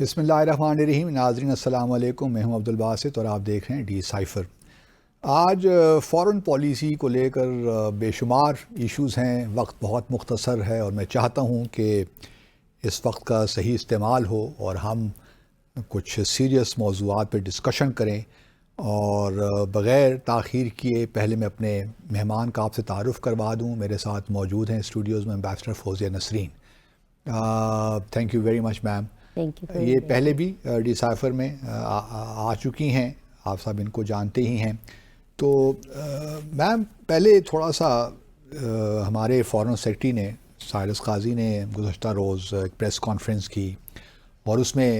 بسم اللہ الرحمن الرحیم. ناظرین السلام علیکم. میں ہوں عبد الباسط اور آپ دیکھ رہے ہیں ڈی سائفر. آج فورن پالیسی کو لے کر بے شمار ایشوز ہیں. وقت بہت مختصر ہے اور میں چاہتا ہوں کہ اس وقت کا صحیح استعمال ہو اور ہم کچھ سیریس موضوعات پہ ڈسکشن کریں. اور بغیر تاخیر کیے پہلے میں اپنے مہمان کا آپ سے تعارف کروا دوں. میرے ساتھ موجود ہیں اسٹوڈیوز میں ambassador Fauzia Nasreen. Thank you very much ma'am. یہ پہلے بھی ڈی سائفر میں آ چکی ہیں, آپ سب ان کو جانتے ہی ہیں. تو میم پہلے تھوڑا سا ہمارے فارن سیکرٹری نے سائرس قاضی نے گزشتہ روز ایک پریس کانفرنس کی اور اس میں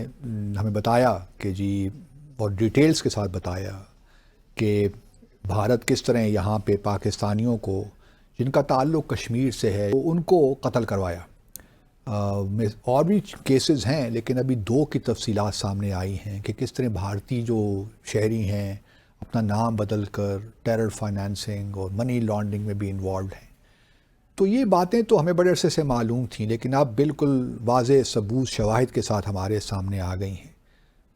ہمیں بتایا کہ جی اور ڈیٹیلز کے ساتھ بتایا کہ بھارت کس طرح یہاں پہ پاکستانیوں کو جن کا تعلق کشمیر سے ہے ان کو قتل کروایا. اور بھی کیسز ہیں لیکن ابھی 2 کی تفصیلات سامنے آئی ہیں کہ کس طرح بھارتی جو شہری ہیں اپنا نام بدل کر ٹیرر فائنانسنگ اور منی لانڈرنگ میں بھی انوالوڈ ہیں. تو یہ باتیں تو ہمیں بڑے عرصے سے معلوم تھیں لیکن اب بالکل واضح ثبوت شواہد کے ساتھ ہمارے سامنے آ گئی ہیں.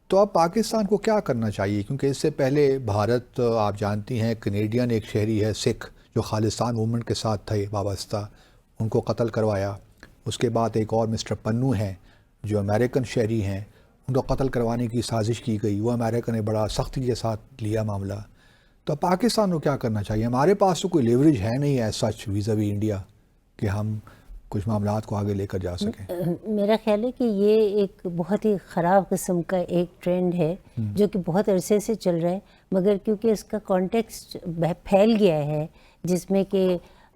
تو اب پاکستان کو کیا کرنا چاہیے؟ کیونکہ اس سے پہلے بھارت آپ جانتی ہیں کینیڈین ایک شہری ہے سکھ جو خالصتان موومنٹ کے ساتھ تھے وابستہ, ان کو قتل کروایا. اس کے بعد ایک اور مسٹر پنو ہیں جو امریکن شہری ہیں, ان کو قتل کروانے کی سازش کی گئی. وہ امریکہ نے بڑا سختی کے ساتھ لیا معاملہ. تو پاکستان کو کیا کرنا چاہیے؟ ہمارے پاس تو کوئی لیوریج ہے نہیں ہے سچ ویزا وی انڈیا کہ ہم کچھ معاملات کو آگے لے کر جا سکیں. میرا خیال ہے کہ یہ ایک بہت ہی خراب قسم کا ایک ٹرینڈ ہے جو کہ بہت عرصے سے چل رہا ہے, مگر کیونکہ اس کا کانٹیکسٹ پھیل گیا ہے جس میں کہ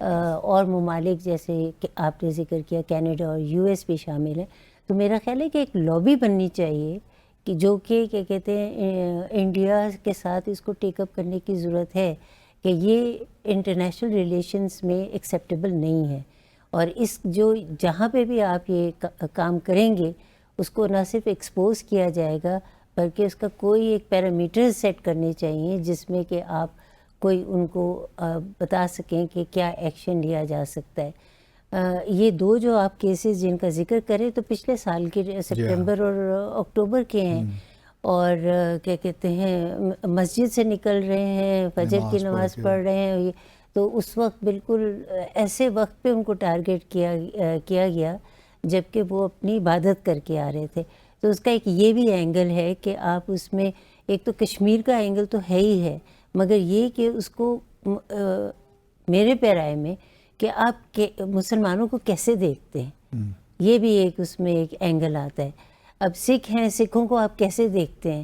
اور ممالک جیسے کہ آپ نے ذکر کیا کینیڈا اور یو ایس بھی شامل ہیں, تو میرا خیال ہے کہ ایک لابی بننی چاہیے کہ جو کہ کیا کہتے ہیں انڈیا کے ساتھ اس کو ٹیک اپ کرنے کی ضرورت ہے کہ یہ انٹرنیشنل ریلیشنز میں ایکسیپٹیبل نہیں ہے. اور اس جو جہاں پہ بھی آپ یہ کام کریں گے اس کو نہ صرف ایکسپوز کیا جائے گا بلکہ اس کا کوئی ایک پیرامیٹر سیٹ کرنے چاہیے جس میں کہ آپ کوئی ان کو بتا سکیں کہ کیا ایکشن لیا جا سکتا ہے. یہ 2 جو آپ کیسز جن کا ذکر کریں تو پچھلے سال کے سپٹمبر اور اکتوبر کے ہیں, اور کیا کہتے ہیں مسجد سے نکل رہے ہیں, فجر کی نماز پڑھ رہے ہیں, تو اس وقت بالکل ایسے وقت پہ ان کو ٹارگٹ کیا گیا جبکہ وہ اپنی عبادت کر کے آ رہے تھے. تو اس کا ایک یہ بھی اینگل ہے کہ آپ اس میں ایک تو کشمیر کا اینگل تو ہے ہی ہے, مگر یہ کہ اس کو میرے پہ رائے میں کہ آپ مسلمانوں کو کیسے دیکھتے ہیں, یہ بھی ایک اس میں ایک اینگل آتا ہے. اب سکھ ہیں, سکھوں کو آپ کیسے دیکھتے ہیں,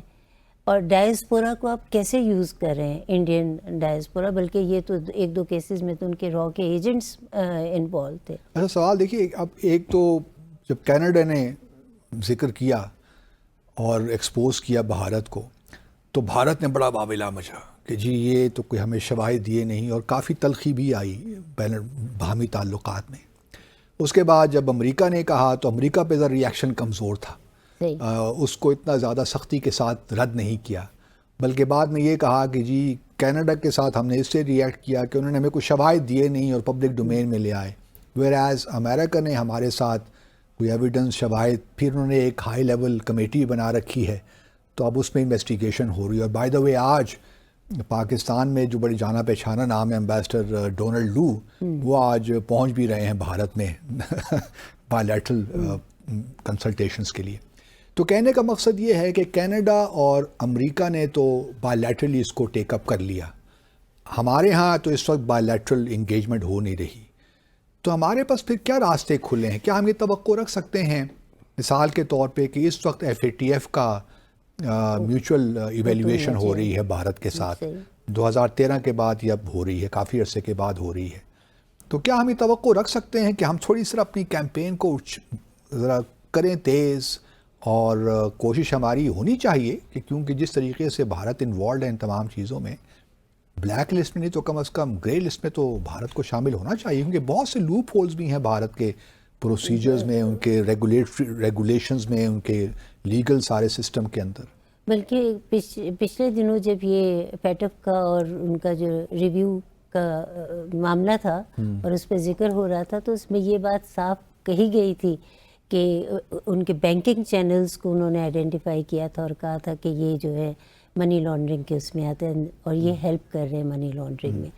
اور ڈائسپورا کو آپ کیسے یوز کر رہے ہیں, انڈین ڈائسپورا, بلکہ یہ تو 1-2 کیسز میں تو ان کے را کے ایجنٹس انوالو تھے. اچھا سوال دیکھیے, اب ایک تو جب کینیڈا نے ذکر کیا اور ایکسپوز کیا بھارت کو تو بھارت نے بڑا واویلا مچا کہ جی یہ تو کوئی ہمیں شواہد دیے نہیں, اور کافی تلخی بھی آئی بین باہمی تعلقات میں. اس کے بعد جب امریکہ نے کہا تو امریکہ پہ ذرا ری ایکشن کمزور تھا, اس کو اتنا زیادہ سختی کے ساتھ رد نہیں کیا, بلکہ بعد میں یہ کہا کہ جی کینیڈا کے ساتھ ہم نے اس سے ری ایکٹ کیا کہ انہوں نے ہمیں کوئی شواہد دیے نہیں اور پبلک ڈومین میں لے آئے, ویئر ایز امریکہ نے ہمارے ساتھ کوئی ایویڈنس شواہد, پھر انہوں نے ایک ہائی لیول کمیٹی بنا رکھی ہے تو اب اس میں انویسٹیگیشن ہو رہی ہے. اور بائی دا وے آج پاکستان میں جو بڑی جانا پہچانا نام ہے امبیسڈر ڈونلڈ لو, وہ آج پہنچ بھی رہے ہیں بھارت میں بائیلیٹرل کنسلٹیشنز کے لیے. تو کہنے کا مقصد یہ ہے کہ کینیڈا اور امریکہ نے تو بائیلیٹرلی اس کو ٹیک اپ کر لیا, ہمارے ہاں تو اس وقت بائیلیٹرل انگیجمنٹ ہو نہیں رہی. تو ہمارے پاس پھر کیا راستے کھلے ہیں؟ کیا ہم یہ توقع رکھ سکتے ہیں مثال کے طور پہ کہ اس وقت FATF کا میوچل ایویلیویشن ہو رہی ہے بھارت کے ساتھ 2013 کے بعد یہ اب ہو رہی ہے, کافی عرصے کے بعد ہو رہی ہے, تو کیا ہم یہ توقع رکھ سکتے ہیں کہ ہم تھوڑی سی اپنی کیمپین کو ذرا کریں تیز, اور کوشش ہماری ہونی چاہیے کہ کیونکہ جس طریقے سے بھارت انوالوڈ ہے ان تمام چیزوں میں, بلیک لسٹ میں نہیں تو کم از کم گرے لسٹ میں تو بھارت کو شامل ہونا چاہیے, کیونکہ بہت سے لوپ ہولز بھی ہیں بھارت کے پروسیجرز میں, ان کے ریگولیشنز میں, ان کے لیگل سارے سسٹم کے اندر. بلکہ پچھلے دنوں جب یہ FATF کا اور ان کا جو ریویو کا معاملہ تھا اور اس پہ ذکر ہو رہا تھا تو اس میں یہ بات صاف کہی گئی تھی کہ ان کے بینکنگ چینلز کو انہوں نے آئیڈینٹیفائی کیا تھا اور کہا تھا کہ یہ جو ہے منی لانڈرنگ کے اس میں آتے ہیں اور یہ ہیلپ کر رہے ہیں منی لانڈرنگ میں.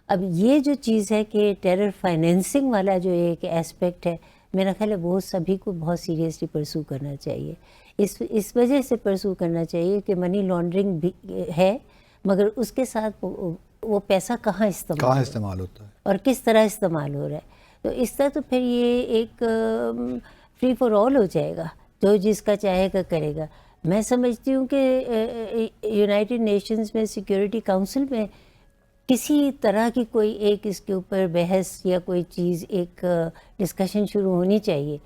اب یہ جو چیز ہے کہ ٹیرر فائنینسنگ والا جو ایک ایسپیکٹ ہے، میرا خیال ہے وہ سبھی کو بہت سیریسلی پرسو کرنا چاہیے. اس وجہ سے پرسو کرنا چاہیے کہ منی لانڈرنگ بھی ہے، مگر اس کے ساتھ وہ پیسہ کہاں استعمال ہوتا ہے اور کس طرح استعمال ہو رہا ہے. تو اس طرح تو پھر یہ ایک فری فار آل ہو جائے گا، جو جس کا چاہے گا کرے گا. میں سمجھتی ہوں کہ یونائٹڈ نیشنز میں سیکیورٹی کاؤنسل میں کسی طرح کی کوئی ایک اس کے اوپر بحث یا کوئی چیز ایک ڈسکشن شروع ہونی چاہیے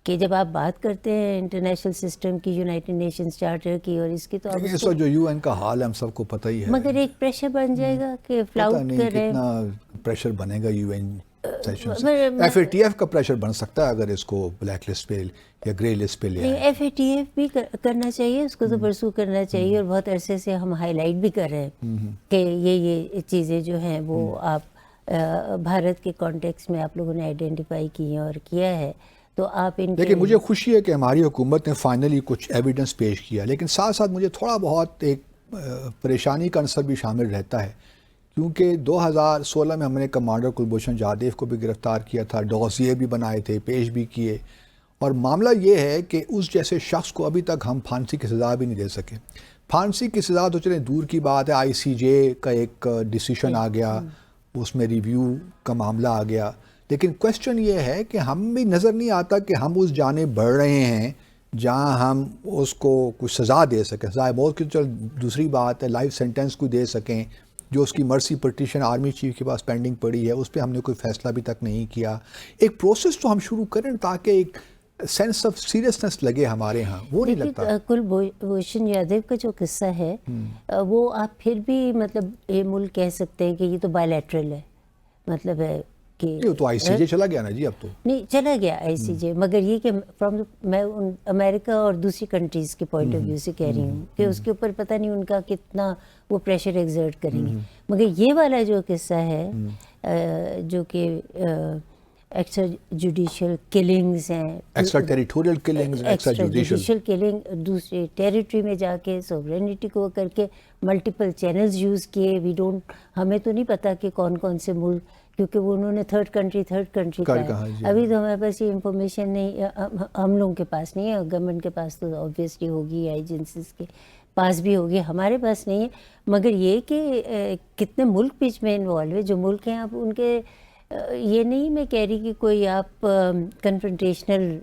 کہ جب آپ بات کرتے ہیں انٹرنیشنل سسٹم کی، یونائٹڈ نیشنز چارٹر کی اور اس کی، تو آپ اس وقت جو یو این کا حال ہے ہم سب کو پتہ ہی ہے، مگر ایک پریشر بن جائے گا کہ فلاؤٹ کر رہے ہیں. کتنا پریشر بنے گا یو این سیشن سے. ایف اے ٹی ایف کا پریشر بن سکتا ہے اگر اس کو بلیک لسٹ پہ یا گرے لسٹ پہ لے آئے. ایف اے ٹی ایف بھی کرنا چاہیے، اس کو تو پرسو کرنا چاہیے، اور بہت عرصے سے ہم ہائی لائٹ بھی کر رہے ہیں کہ یہ چیزیں جو ہیں وہ آپ بھارت کے کانٹیکس میں آپ لوگوں نے آئیڈینٹیفائی کی ہیں اور کیا ہے. تو آپ ان لیکن مجھے خوشی ہے کہ ہماری حکومت نے فائنلی کچھ ایویڈنس پیش کیا، لیکن ساتھ ساتھ مجھے تھوڑا بہت ایک پریشانی کا عنصر بھی شامل رہتا ہے، کیونکہ 2016 میں ہم نے کمانڈر کلبھوشن جادیو کو بھی گرفتار کیا تھا، ڈوسیے بھی بنائے تھے، پیش بھی کیے، اور معاملہ یہ ہے کہ اس جیسے شخص کو ابھی تک ہم پھانسی کی سزا بھی نہیں دے سکے. پھانسی کی سزا تو چلیں دور کی بات ہے، آئی سی جے کا ایک ڈیسیشن آ گیا، اس میں ریویو کا معاملہ آ گیا، لیکن کویسچن یہ ہے کہ ہم بھی نظر نہیں آتا کہ ہم اس جانب بڑھ رہے ہیں جہاں ہم اس کو کچھ سزا دے سکیں. سزا بہت کی چل دوسری بات ہے، لائف سینٹینس کو دے سکیں، جو اس کی مرسی پٹیشن آرمی چیف کے پاس پینڈنگ پڑی ہے اس پہ ہم نے کوئی فیصلہ ابھی تک نہیں کیا. ایک پروسیس تو ہم شروع کریں تاکہ ایک سینس آف سیریسنس لگے ہمارے ہاں، وہ نہیں لگتا. کلبھوشن یادو کا جو قصہ ہے وہ آپ پھر بھی مطلب یہ ملک کہہ سکتے ہیں کہ یہ تو بائی لیٹرل ہے، مطلب ہے کہ تو آئی سی جے چلا گیا نا جی، اب تو نہیں چلا گیا آئی سی جے، مگر یہ کہ میں امریکہ اور دوسری کنٹریز کے پوائنٹ آف ویو سے کہہ رہی ہوں کہ اس کے اوپر پتہ نہیں ان کا کتنا وہ پریشر ایگزرٹ کریں گے. مگر یہ والا جو قصہ ہے جو کہ ایکسٹرا جوڈیشل کلنگز ہیں، extra territorial killings, extra judicial killing, دوسرے ٹیریٹری میں جا کے سوورینٹی کو کر کے ملٹیپل چینلز یوز کیے. ہمیں تو نہیں پتا کہ کون کون سے ملک، کیونکہ وہ انہوں نے تھرڈ کنٹری کہا ہے. ابھی تو ہمارے پاس یہ انفارمیشن نہیں، ہم لوگوں کے پاس نہیں ہے، گورنمنٹ کے پاس تو آبویسلی ہوگی، ایجنسیز کے پاس بھی ہوگی، ہمارے پاس نہیں ہے. مگر یہ کہ کتنے ملک بیچ میں انوالو ہے، جو ملک ہیں آپ ان کے، یہ نہیں میں کہہ رہی کہ کوئی آپ کنفرنٹیشنل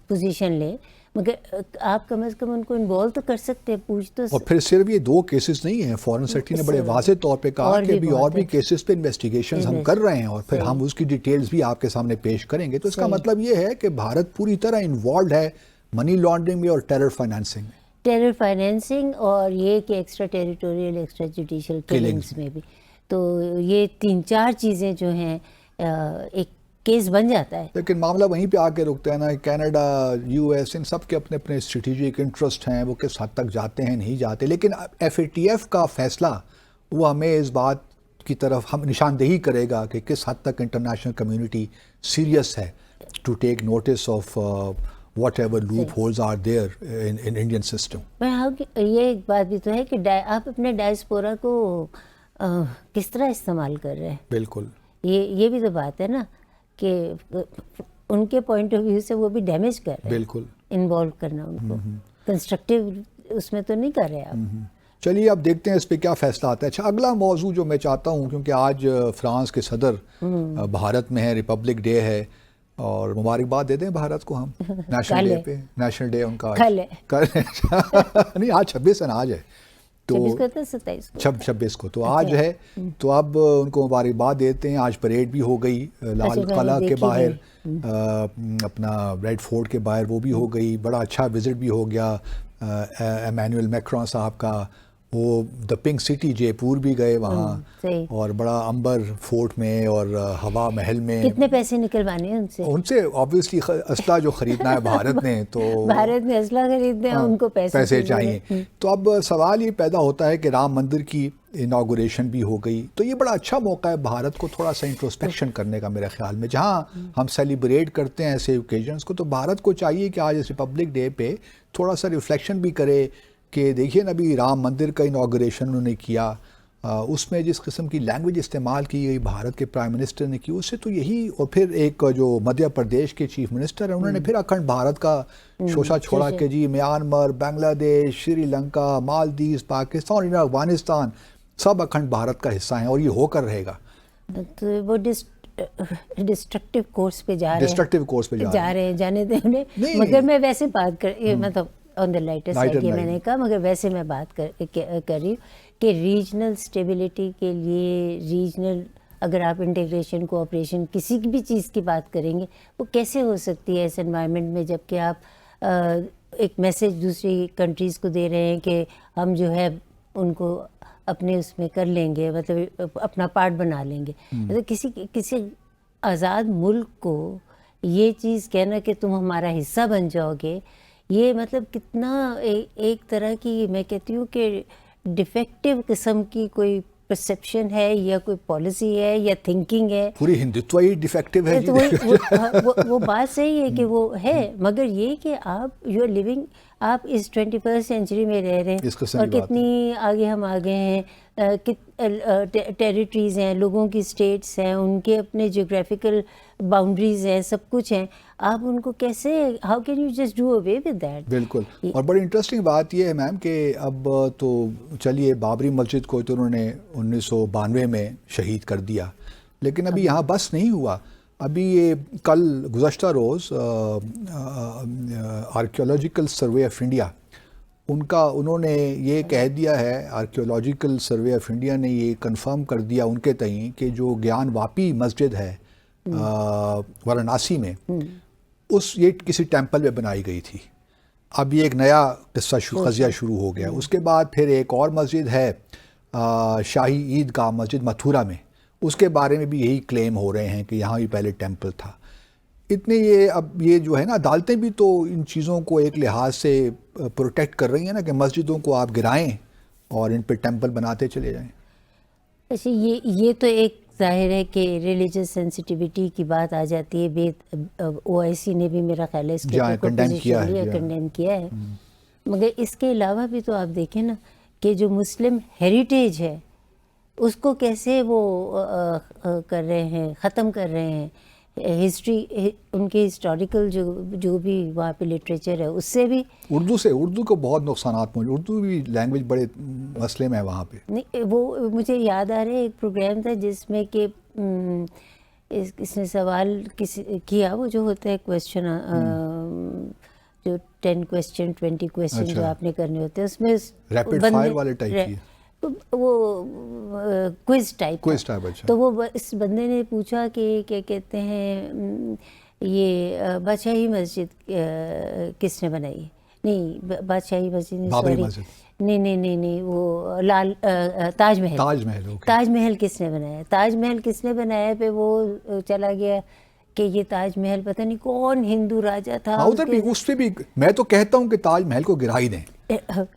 پوزیشن لیں، مگر آپ کم از کم ان کو انوالو تو کر سکتے ہیں، پوچھ تو. اور پھر صرف یہ 2 کیسز نہیں ہیں، فارن سیکرٹری نے بڑے واضح طور پہ کہا کہ ابھی اور بھی کیسز پہ انویسٹیگیشنز ہم کر رہے ہیں، اور پھر ہم اس کی ڈیٹیلز بھی آپ کے سامنے پیش کریں گے. تو اس کا مطلب یہ ہے کہ بھارت پوری طرح انوالوڈ ہے منی لانڈرنگ میں اور ٹیرر فائنینسنگ میں. ٹیرر فائنینسنگ اور یہ کہ extra territorial, extra judicial killings میں بھی. تو یہ 3-4 چیزیں جو ہیں ایک کیس بن جاتا ہے. لیکن معاملہ وہیں پہ آ کے رکتا ہے نا. کینیڈا، یو ایس، ان سب کے اپنے اپنے اسٹریٹجک انٹرسٹ ہیں، وہ کس حد تک جاتے ہیں نہیں جاتے. لیکن ایف اے ٹی ایف کا فیصلہ وہ ہمیں اس بات کی طرف ہم نشاندہی کرے گا کہ کس حد تک انٹرنیشنل کمیونٹی سیریس ہے to take notice of whatever loopholes are there in Indian system. یہ ایک بات بھی تو ہے کہ آپ اپنے ڈائسپورا کو کس طرح استعمال کر رہے ہیں. بالکل یہ بھی تو بات ہے نا کہ ان کے پوائنٹ آف ویو سے وہ بھی ڈیمیج کر رہے ہیں. بالکل انوالو کرنا ان کو کنسٹرکٹیو اس میں تو نہیں کر رہے آپ. چلیے اب دیکھتے ہیں اس پہ کیا فیصلہ آتا ہے. اچھا، اگلا موضوع جو میں چاہتا ہوں، کیونکہ آج فرانس کے صدر بھارت میں ہے، ریپبلک ڈے ہے، اور مبارکباد دے دیں بھارت کو ہم نیشنل ڈے پہ. نیشنل ڈے ان کا نہیں، آج 26 ہے نا، آج ہے تو 26 کو تو آج ہے. تو اب ان کو مبارکباد دیتے ہیں. آج پریڈ بھی ہو گئی لال قلعہ کے باہر، اپنا ریڈ فورٹ کے باہر، وہ بھی ہو گئی. بڑا اچھا وزٹ بھی ہو گیا ایمینوئل میکرون صاحب کا. وہ دا پنک سٹی جے پور بھی گئے وہاں، اور بڑا امبر فورٹ میں اور ہوا محل میں. کتنے پیسے نکلوانے ہیں ان سے اوبویسلی اسلحہ جو خریدنا ہے بھارت نے، تو بھارت میں اسلحہ خریدنا ہے، ان کو پیسے چاہیے. تو اب سوال یہ پیدا ہوتا ہے کہ رام مندر کی انوگریشن بھی ہو گئی. تو یہ بڑا اچھا موقع ہے بھارت کو تھوڑا سا انٹروسپیکشن کرنے کا میرے خیال میں. جہاں ہم سیلیبریٹ کرتے ہیں ایسے اوکیزنس کو, تو بھارت کو چاہیے کہ آج اس ریپبلک ڈے پہ تھوڑا سا ریفلیکشن بھی کرے کہ دیکھیے نا ابھی رام مندر کا انوگریشن انہوں نے کیا, اس میں جس قسم کی لینگویج استعمال کی گئی بھارت کے پرائم منسٹر نے کی, اس سے تو یہی. اور پھر ایک جو مدھیہ پردیش کے چیف منسٹر ہیں انہوں نے پھر اکھنڈ بھارت کا شوشہ چھوڑا کہ جی میانمار, بنگلہ دیش, سری لنکا, مالدیوز, پاکستان, افغانستان سب اکھنڈ بھارت کا حصہ ہیں اور یہ ہو کر رہے گا. تو وہ ڈسٹرکٹیو کورس پہ جا رہے ہیں, جانے دیں انہیں. مگر میں ویسے بات کر مطلب آن دا لائٹر سائڈ یہ میں نے کہا, مگر ویسے میں بات کر رہی ہوں کہ ریجنل اسٹیبلٹی کے لیے ریجنل اگر آپ انٹیگریشن کوآپریشن کسی بھی چیز کی بات کریں گے وہ کیسے ہو سکتی ہے اس انوائرمنٹ میں, جب کہ آپ ایک میسیج دوسری کنٹریز کو دے رہے ہیں کہ ہم جو ہے ان کو اپنے اس میں کر لیں گے, مطلب اپنا پارٹ بنا لیں گے. مطلب کسی آزاد ملک کو یہ چیز کہنا کہ تم ہمارا حصہ بن جاؤ گے, یہ مطلب کتنا ایک طرح کی میں کہتی ہوں کہ ڈیفیکٹیو قسم کی کوئی پرسیپشن ہے یا کوئی پالیسی ہے یا تھنکنگ ہے. پوری ہندوتو ہی ڈیفیکٹیو ہے. وہ بات صحیح ہے کہ وہ ہے, مگر یہ کہ آپ یو آر لیونگ, آپ اس 21st سینچری میں رہ رہے ہیں اور کتنی آگے ہم آگے ہیں, ٹیریٹریز ہیں, لوگوں کی اسٹیٹس ہیں, ان کے اپنے جیوگرافیکل باؤنڈریز ہیں, سب کچھ ہیں. آپ ان کو کیسے, how can you just do away with that. بالکل. اور بڑی انٹرسٹنگ بات یہ ہے میم کہ اب تو چلیے بابری مسجد کو تو انہوں نے 1992 میں شہید کر دیا, لیکن ابھی یہاں بس نہیں ہوا. ابھی یہ کل گزشتہ روز آرکیولوجیکل سروے آف انڈیا انہوں نے یہ کہہ دیا ہے, آرکیولوجیکل سروے آف انڈیا نے یہ کنفرم کر دیا ان کے تئیں کہ جو گیان واپی مسجد ہے وارانسی میں, یہ کسی ٹیمپل میں بنائی گئی تھی. اب یہ ایک نیا قضیہ شروع ہو گیا. اس کے بعد پھر ایک اور مسجد ہے شاہی عید گاہ مسجد متھورا میں, اس کے بارے میں بھی یہی کلیم ہو رہے ہیں کہ یہاں بھی پہلے ٹیمپل تھا. اتنے اب یہ جو ہے نا عدالتیں بھی تو ان چیزوں کو ایک لحاظ سے پروٹیکٹ کر رہی ہیں نا کہ مسجدوں کو آپ گرائیں اور ان پہ ٹیمپل بناتے چلے جائیں. اچھا, یہ تو ایک ظاہر ہے کہ ریلیجس سینسٹیوٹی کی بات آ جاتی ہے. OIC نے بھی میرا خیال ہے اس کے کنڈیم کیا ہے. مگر اس کے علاوہ بھی تو آپ دیکھیں نا کہ جو مسلم ہیریٹیج ہے اس کو کیسے وہ کر رہے ہیں, ختم کر رہے ہیں. ہسٹری ان کے ہسٹوریکل جو بھی وہاں پہ لٹریچر ہے اس سے بھی اردو کو بہت نقصانات پہنچے. اردو بھی لینگویج بڑے مسئلے میں ہے وہاں پہ. نہیں, وہ مجھے یاد آ رہا ہے ایک پروگرام تھا جس میں کہ اس نے سوال کیا, وہ جو ہوتا ہے کویسچن جو 10 کویسچن 20 کویسچن جو آپ نے کرنے ہوتے ہیں, اس میں ریپڈ فائر والے ٹائپ کی وہ کوئز ٹائپ. تو وہ اس بندے نے پوچھا کہ کیا کہتے ہیں یہ بادشاہی مسجد کس نے بنائی. نہیں, بادشاہی مسجد نہیں, وہ تاج محل کس نے بنایا. تاج محل کس نے بنایا پہ وہ چلا گیا کہ یہ تاج محل پتہ نہیں کون ہندو راجا تھا. ادھر بھی اس پہ بھی میں تو کہتا ہوں کہ تاج محل کو گرا ہی دیں,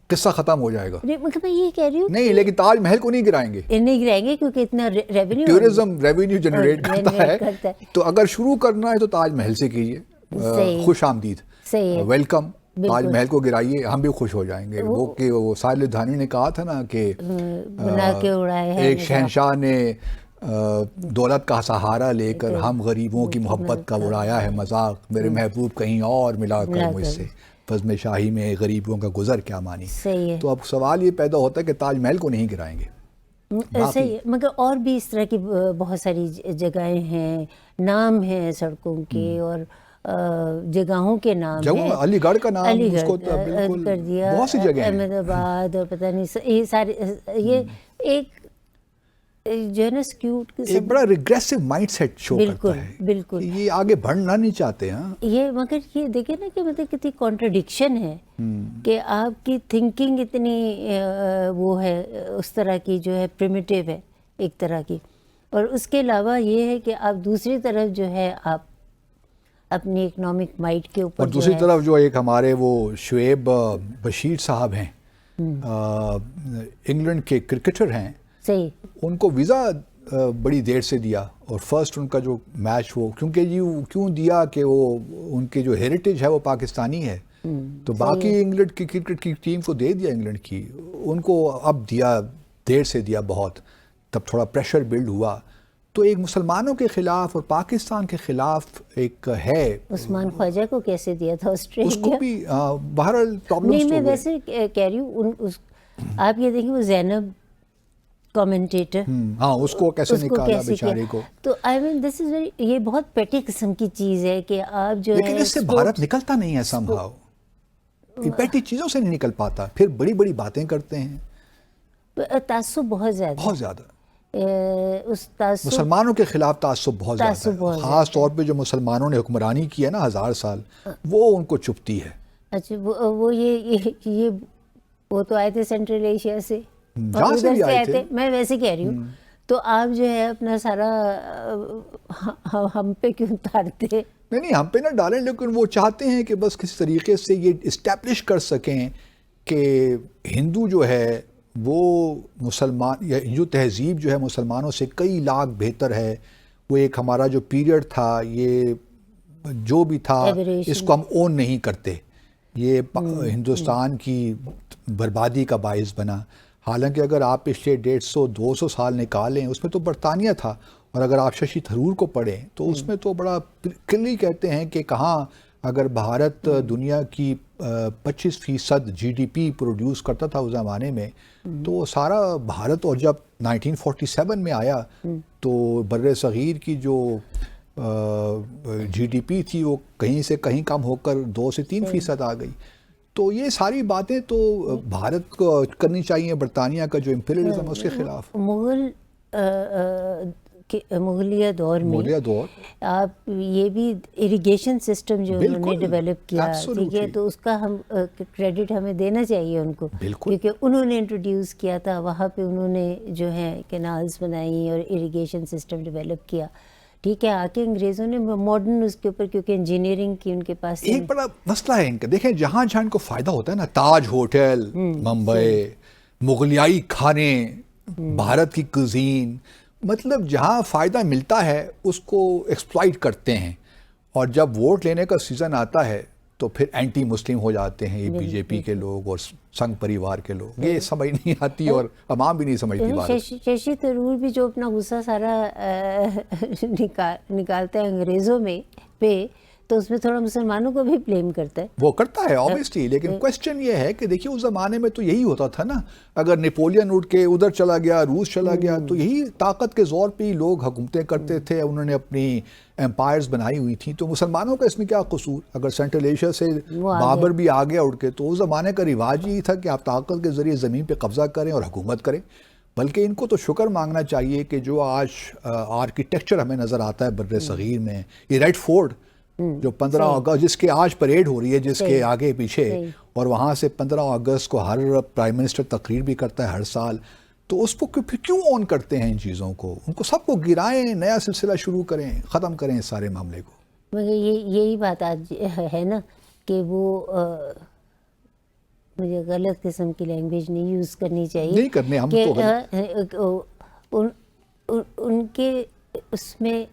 قصہ ختم ہو جائے گا. میں یہ کہہ رہی ہوں نہیں, لیکن تاج محل کو نہیں گرائیں گے کیونکہ اتنا ریونیو جنریٹ کرتا ہے. تو اگر شروع کرنا ہے تو تاج محل سے کیجیے. خوش آمدید, ویلکم. تاج محل کو گرائیے, ہم بھی خوش ہو جائیں گے. وہ کہ وہ ساحل لدھیانی نے کہا تھا نا کہ ایک شہنشاہ نے دولت کا سہارا لے کر ہم غریبوں کی محبت کا اڑایا ہے مذاق, میرے محبوب کہیں اور ملا کر مجھ سے, بزم شاہی میں غریبوں کا گزر کیا مانی. تو اب سوال یہ پیدا ہوتا ہے کہ تاج محل کو نہیں گرائیں گے. صحیح ہے, مگر اور بھی اس طرح کی بہت ساری جگہیں ہیں, نام ہیں سڑکوں کے اور جگہوں کے نام ہیں. علی گڑھ کا نام اس کو کر دیا, بہت سی جگہیں, احمد آباد اور پتہ نہیں یہ سارے, یہ ایک جو ہے نا ایک بڑا ریگریسو مائنڈ سیٹ شو کرتا ہے. بالکل یہ آگے بڑھنا نہیں چاہتے ہیں یہ. مگر یہ دیکھیں نا کہ مطلب کتنی کانٹرڈکشن ہے کہ آپ کی تھنکنگ اتنی وہ ہے اس طرح کی جو ہے پریمیٹیو ہے ایک طرح کی, اور اس کے علاوہ یہ ہے کہ آپ دوسری طرف جو ہے آپ اپنی اکنامک مائٹ کے اوپر, اور دوسری طرف جو ایک ہمارے وہ شعیب بشیر صاحب ہیں, انگلینڈ کے کرکٹر ہیں, صحیح. ان کو ویزا بڑی دیر سے دیا اور فرسٹ ان کا جو میچ وہ کیونکہ جی کیوں دیا کہ وہ ان کے جو ہیریٹیج ہے وہ پاکستانی ہے تو باقی انگلینڈ کی کرکٹ کی ٹیم کو دے دیا انگلینڈ کی, ان کو اب دیا دیر سے دیا بہت, تب تھوڑا پریشر بلڈ ہوا. تو ایک مسلمانوں کے خلاف اور پاکستان کے خلاف ایک ہے. عثمان خواجہ کو کیسے دیا تھا آسٹریلیا؟ اس کو بھی بہرحال پرابلمز نہیں, میں ویسے کہہ رہی ہوں آپ یہ دیکھیں وہ زینب کامنٹیٹر, ہاں اس کو کیسے نکالا بیچارے کو. تو آئی مین دس از ویری, یہ بہت پیٹی قسم کی چیز ہے کہ آپ جو ہے, لیکن اس سے بھارت نکلتا نہیں ہے سم ہاؤ, پیٹی چیزوں سے نہیں نکل پاتا, پھر بڑی بڑی باتیں کرتے ہیں. تعصب بہت زیادہ, بہت زیادہ اس تعصب, مسلمانوں کے خلاف تعصب بہت زیادہ ہے, خاص طور پہ جو مسلمانوں نے حکمرانی کی ہے نا 1000 سال, وہ ان کو چپتی ہے. اچھا وہ یہ وہ تو آئے تھے سینٹرل ایشیا سے, جہاں سے بھی آئے تھے. میں ویسے کہہ رہی ہوں, تو آپ جو ہے اپنا سارا ہم پہ کیوں اتارتے؟ نہیں ہم پہ نہ ڈالیں, لیکن وہ چاہتے ہیں کہ بس کسی طریقے سے یہ اسٹیبلش کر سکیں کہ ہندو جو ہے وہ مسلمان, یا ہندو تہذیب جو ہے مسلمانوں سے کئی لاکھ بہتر ہے. وہ ایک ہمارا جو پیریڈ تھا, یہ جو بھی تھا, اس کو ہم اون نہیں کرتے, یہ ہندوستان کی بربادی کا باعث بنا. حالانکہ اگر آپ پچھلے 150-200 سال نکالیں, اس میں تو برطانیہ تھا, اور اگر آپ ششی تھرور کو پڑھیں تو اس میں تو بڑا کلیئرلی کہتے ہیں کہ کہاں اگر بھارت دنیا کی 25% GDP پروڈیوس کرتا تھا اس زمانے میں, تو سارا بھارت, اور جب 1947 میں آیا تو بر صغیر کی جو GDP تھی وہ کہیں سے کہیں کم ہو کر 2 سے 3% آ گئی. تو یہ ساری باتیں تو بھارت کو کرنی چاہیے, برطانیہ کا جو امپیریلزم ہے اس کے خلاف. مغلیہ دور میں آپ یہ بھی اریگیشن سسٹم جو انہوں نے ڈیولپ کیا, ٹھیک ہے, تو اس کا ہم کریڈٹ ہمیں دینا چاہیے ان کو, کیونکہ انہوں نے انٹروڈیوس کیا تھا, وہاں پہ انہوں نے جو ہے کینالز بنائی اور اریگیشن سسٹم ڈیولپ کیا. ٹھیک ہے, آ کے انگریزوں نے ماڈرن اس کے اوپر, کیونکہ انجینئرنگ کی ان کے پاس ایک بڑا مسئلہ ہے ان کا. دیکھیں جہاں جہاں ان کو فائدہ ہوتا ہے نا, تاج ہوٹل ممبئی, مغلیائی کھانے, بھارت کی کوزین, مطلب جہاں فائدہ ملتا ہے اس کو ایکسپلائٹ کرتے ہیں, اور جب ووٹ لینے کا سیزن آتا ہے تو پھر اینٹی مسلم ہو جاتے ہیں یہ بی جے پی کے لوگ اور سنگھ پریوار کے لوگ. یہ سمجھ نہیں آتی اور عوام بھی نہیں سمجھتی بات. ششی تھرور بھی جو اپنا غصہ سارا نکالتا ہے انگریزوں میں پہ, تو اس میں تھوڑا مسلمانوں کو بھی بلیم کرتا ہے. وہ کرتا ہے obviously, لیکن کوشچن یہ ہے کہ دیکھیے اس زمانے میں تو یہی ہوتا تھا نا, اگر نیپولین اٹھ کے ادھر چلا گیا, روس چلا گیا, تو یہی طاقت کے زور پہ ہی لوگ حکومتیں کرتے تھے, انہوں نے اپنی امپائرز بنائی ہوئی تھیں. تو مسلمانوں کا اس میں کیا قصور؟ اگر سینٹرل ایشیا سے بابر بھی آ گیا اٹھ کے, تو اس زمانے کا رواج یہی تھا کہ آپ طاقت کے ذریعے زمین پہ قبضہ کریں اور حکومت کریں. بلکہ ان کو تو شکر مانگنا چاہیے کہ جو آج آرکیٹیکچر ہمیں نظر آتا ہے بر صغیر میں, یہ ریڈ فورٹ جو 15 اگست جس کے آج پریڈ ہو رہی ہے, جس کے آگے پیچھے, اور وہاں سے 15 اگست کو ہر پرائم منسٹر تقریر بھی کرتا ہے ہر سال, تو اس کو کیوں آن کرتے ہیں ان چیزوں کو؟ ان کو سب کو گرائیں, نیا سلسلہ شروع کریں, ختم کریں اس سارے معاملے کو. مگر یہی بات آج ہے نا کہ وہ مجھے غلط قسم کی لینگویج نہیں یوز کرنی چاہیے, نہیں کرنے ہم تو ان کے اس میں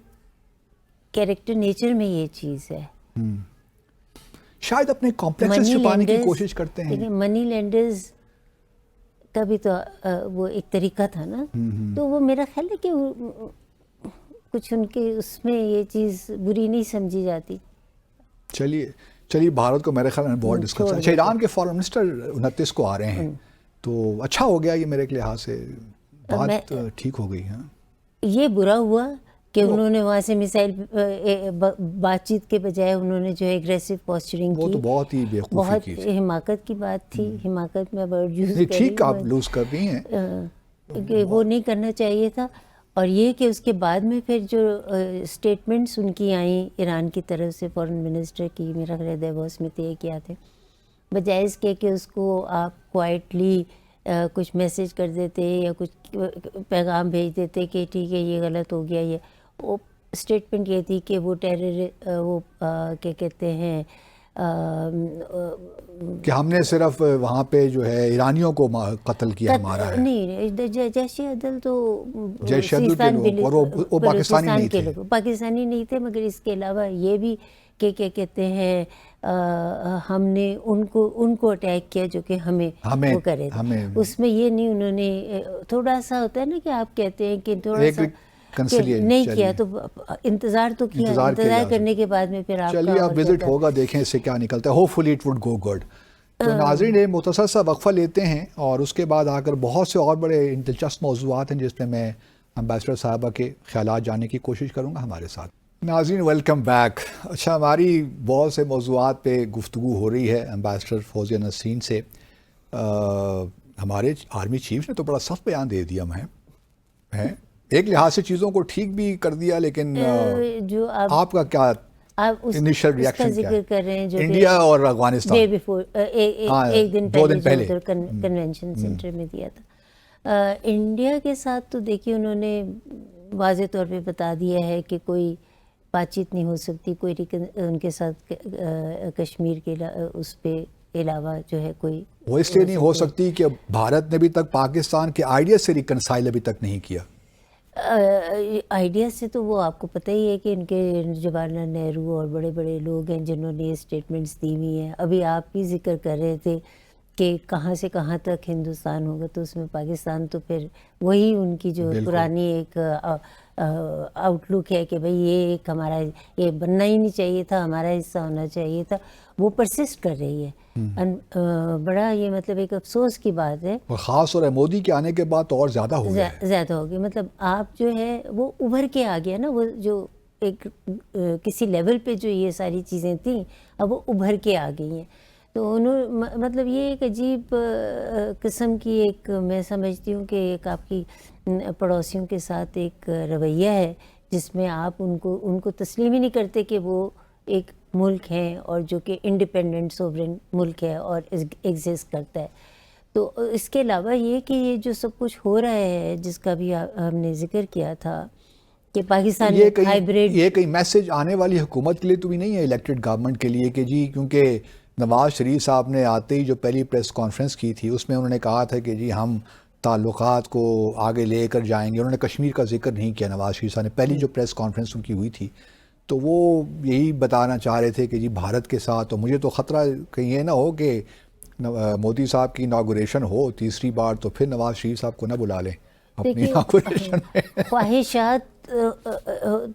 کیریکٹر نیچر میں یہ چیز ہے, شاید اپنے کمپلیکسز چھپانے کی کوشش کرتے ہیں. منی لینڈرز کا بھی تو وہ ایک طریقہ تھا نا, تو وہ میرا خیال ہے کہ کچھ ان کے اس میں یہ چیز بری نہیں سمجھی جاتی. چلیے بھارت کو میرے خیال میں بہت ڈسکس. اچھا, ایران کے فارن منسٹر 29 کو آ رہے ہیں, تو اچھا ہو گیا یہ میرے لحاظ سے, بات ٹھیک ہو گئی. ہاں, یہ برا ہوا کہ انہوں نے وہاں سے میسائل بات چیت کے بجائے انہوں نے جو ہے اگریسو پوسچرنگ کی, وہ تو بہت ہی بیوقوفی کی, بہت حماقت کی بات تھی. حماقت میں ورڈ یوز کر, ٹھیک آپ لوز کر رہی ہیں, کہ وہ نہیں کرنا چاہیے تھا. اور یہ کہ اس کے بعد میں پھر جو اسٹیٹمنٹس ان کی آئیں ایران کی طرف سے, فورن منسٹر کی, میرا خیال ہے دیوس میں طے کیا تھے, بجائے اس کے کہ اس کو آپ کوائٹلی کچھ میسیج کر دیتے یا کچھ پیغام بھیج دیتے کہ ٹھیک ہے یہ غلط ہو گیا. یہ وہ اسٹیٹمنٹ یہ تھی کہ وہ کیا کہتے ہیں کہ ہم نے صرف وہاں پہ جو ہے ایرانیوں کو قتل کیا مارا ہے. نہیں، جیش عدل تو جیش عدل کے سیستان لوگ، اور وہ پاکستانی نہیں کے تھے. لوگ پاکستانی نہیں تھے، مگر اس کے علاوہ یہ بھی کہ کیا کہتے ہیں ہم نے ان کو اٹیک کیا جو کہ ہمیں وہ کرے تھے. اس میں یہ نہیں، انہوں نے تھوڑا سا ہوتا ہے نا کہ آپ کہتے ہیں کہ تھوڑا سا نہیں کیا تو انتظار تو کیا، انتظار کرنے کے بعد میں پھر آپ چلیے اب وزٹ ہوگا، دیکھیں اس سے کیا نکلتا ہے. Hope fully it would go good. تو ناظرین ایک مختصر سا وقفہ لیتے ہیں اور اس کے بعد آ کر بہت سے اور بڑے دلچسپ موضوعات ہیں جس میں میں امبیسڈر صاحبہ کے خیالات جاننے کی کوشش کروں گا. ہمارے ساتھ ناظرین ویلکم بیک. اچھا، ہماری بہت سے موضوعات پہ گفتگو ہو رہی ہے امبیسڈر فوزیہ نسرین سے. ہمارے آرمی چیف نے تو بڑا سخت بیان دے دیا ہے، ایک لحاظ سے چیزوں کو ٹھیک بھی کر دیا، لیکن جو آپ کا کیا انیشل ریاکشن کیا ہے؟ کر رہے ہیں جو انڈیا اور افغانستان ڈے بیفور ایک دن پہلے کنونشن سینٹر میں دیا تھا. انڈیا کے ساتھ تو دیکھیے انہوں نے واضح طور پہ بتا دیا ہے کہ کوئی بات چیت نہیں ہو سکتی، کوئی ان کے ساتھ کشمیر کے اس پہ علاوہ جو ہے کوئی وہ اس لیے نہیں ہو سکتی کہ بھارت نے ابھی تک پاکستان کے آئیڈیا سے ریکنسائل ابھی تک نہیں کیا. آئیڈیا سے تو وہ آپ کو پتہ ہی ہے کہ ان کے جواہر لال نہرو اور بڑے بڑے لوگ ہیں جنہوں نے یہ اسٹیٹمنٹس دی ہوئی ہیں. ابھی آپ بھی ذکر کر رہے تھے کہ کہاں سے کہاں تک ہندوستان ہوگا، تو اس میں پاکستان تو پھر وہی ان کی جو پرانی ایک آؤٹ لک ہے کہ بھئی یہ ایک ہمارا یہ بننا ہی نہیں چاہیے تھا، ہمارا حصہ ہونا چاہیے تھا، وہ پرسسٹ کر رہی ہے. بڑا یہ مطلب ایک افسوس کی بات ہے، اور خاص طور مودی کے آنے کے بعد تو اور زیادہ ہو گیا ہے. زیادہ ہو گیا. مطلب آپ جو ہے وہ ابھر کے آ گیا نا، وہ جو ایک کسی لیول پہ جو یہ ساری چیزیں تھیں اب وہ ابھر کے آ گئی ہیں. تو مطلب یہ ایک عجیب قسم کی ایک میں سمجھتی ہوں کہ ایک آپ کی پڑوسیوں کے ساتھ ایک رویہ ہے جس میں آپ ان کو تسلیم ہی نہیں کرتے کہ وہ ایک ملک ہے اور جو کہ انڈیپینڈنٹ سوورن ملک ہے اور ایگزسٹ کرتا ہے. تو اس کے علاوہ یہ کہ یہ جو سب کچھ ہو رہا ہے جس کا بھی ہم نے ذکر کیا تھا کہ پاکستان میں ہائیبریڈ، یہ کئی میسج آنے والی حکومت کے لیے تو بھی نہیں ہے، الیکٹڈ گورنمنٹ کے لیے، کہ جی کیونکہ نواز شریف صاحب نے آتے ہی جو پہلی پریس کانفرنس کی تھی اس میں انہوں نے کہا تھا کہ جی ہم تعلقات کو آگے لے کر جائیں گے. انہوں نے کشمیر کا ذکر نہیں کیا نواز شریف صاحب نے. پہلی جو پریس کانفرنس ان کی ہوئی تھی تو وہ یہی بتانا چاہ رہے تھے کہ جی بھارت کے ساتھ. تو مجھے تو خطرہ کہیں یہ نہ ہو کہ مودی صاحب کی اناگوریشن ہو تیسری بار تو پھر نواز شریف صاحب کو نہ بلا لیں اپنی اناگوریشن میں. خواہشات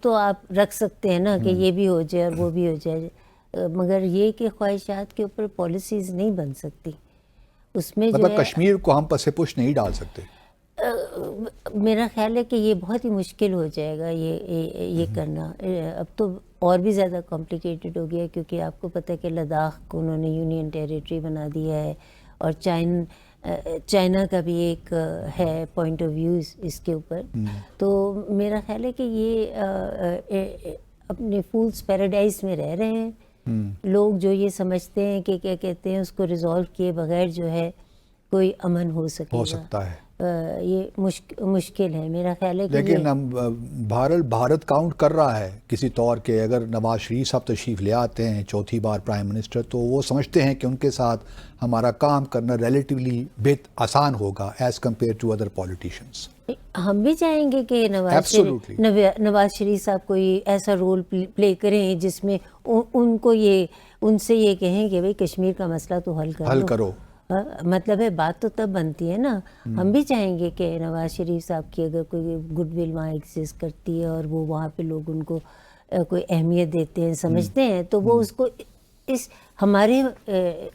تو آپ رکھ سکتے ہیں نا کہ یہ بھی ہو جائے اور وہ بھی ہو جائے، مگر یہ کہ خواہشات کے اوپر پالیسیز نہیں بن سکتی. اس میں جو مطلب کشمیر کو ہم پس پش نہیں ڈال سکتے. میرا خیال ہے کہ یہ بہت ہی مشکل ہو جائے گا یہ کرنا. اب تو اور بھی زیادہ کمپلیکیٹڈ ہو گیا ہے کیونکہ آپ کو پتہ ہے کہ لداخ کو انہوں نے یونین ٹیریٹری بنا دیا ہے اور چائنا کا بھی ایک ہے پوائنٹ آف ویو اس کے اوپر. تو میرا خیال ہے کہ یہ اپنے فولس پیراڈائز میں رہ رہے ہیں لوگ، جو یہ سمجھتے ہیں کہ کیا کہتے ہیں اس کو ریزالو کیے بغیر جو ہے کوئی امن ہو سکتا ہے. یہ مشکل ہے میرا خیال ہے کہ لیکن بھارت کاؤنٹ کر رہا ہے کسی طور کہ اگر نواز شریف صاحب تشریف لے آتے ہیں چوتھی بار پرائم منسٹر تو وہ سمجھتے ہیں کہ ان کے ساتھ ہمارا کام کرنا ریلیٹیولی آسان ہوگا as compare to other politicians. ہم بھی چاہیں گے کہ نواز شریف صاحب کوئی ایسا رول پلے کریں جس میں ان سے یہ کہیں کہ بھئی کشمیر کا مسئلہ تو حل کرو. مطلب ہے بات تو تب بنتی ہے نا. ہم بھی چاہیں گے کہ نواز شریف صاحب کی اگر کوئی گڈ ول وہاں ایگزسٹ کرتی ہے اور وہ وہاں پہ لوگ ان کو کوئی اہمیت دیتے ہیں سمجھتے ہیں تو وہ اس کو اس ہمارے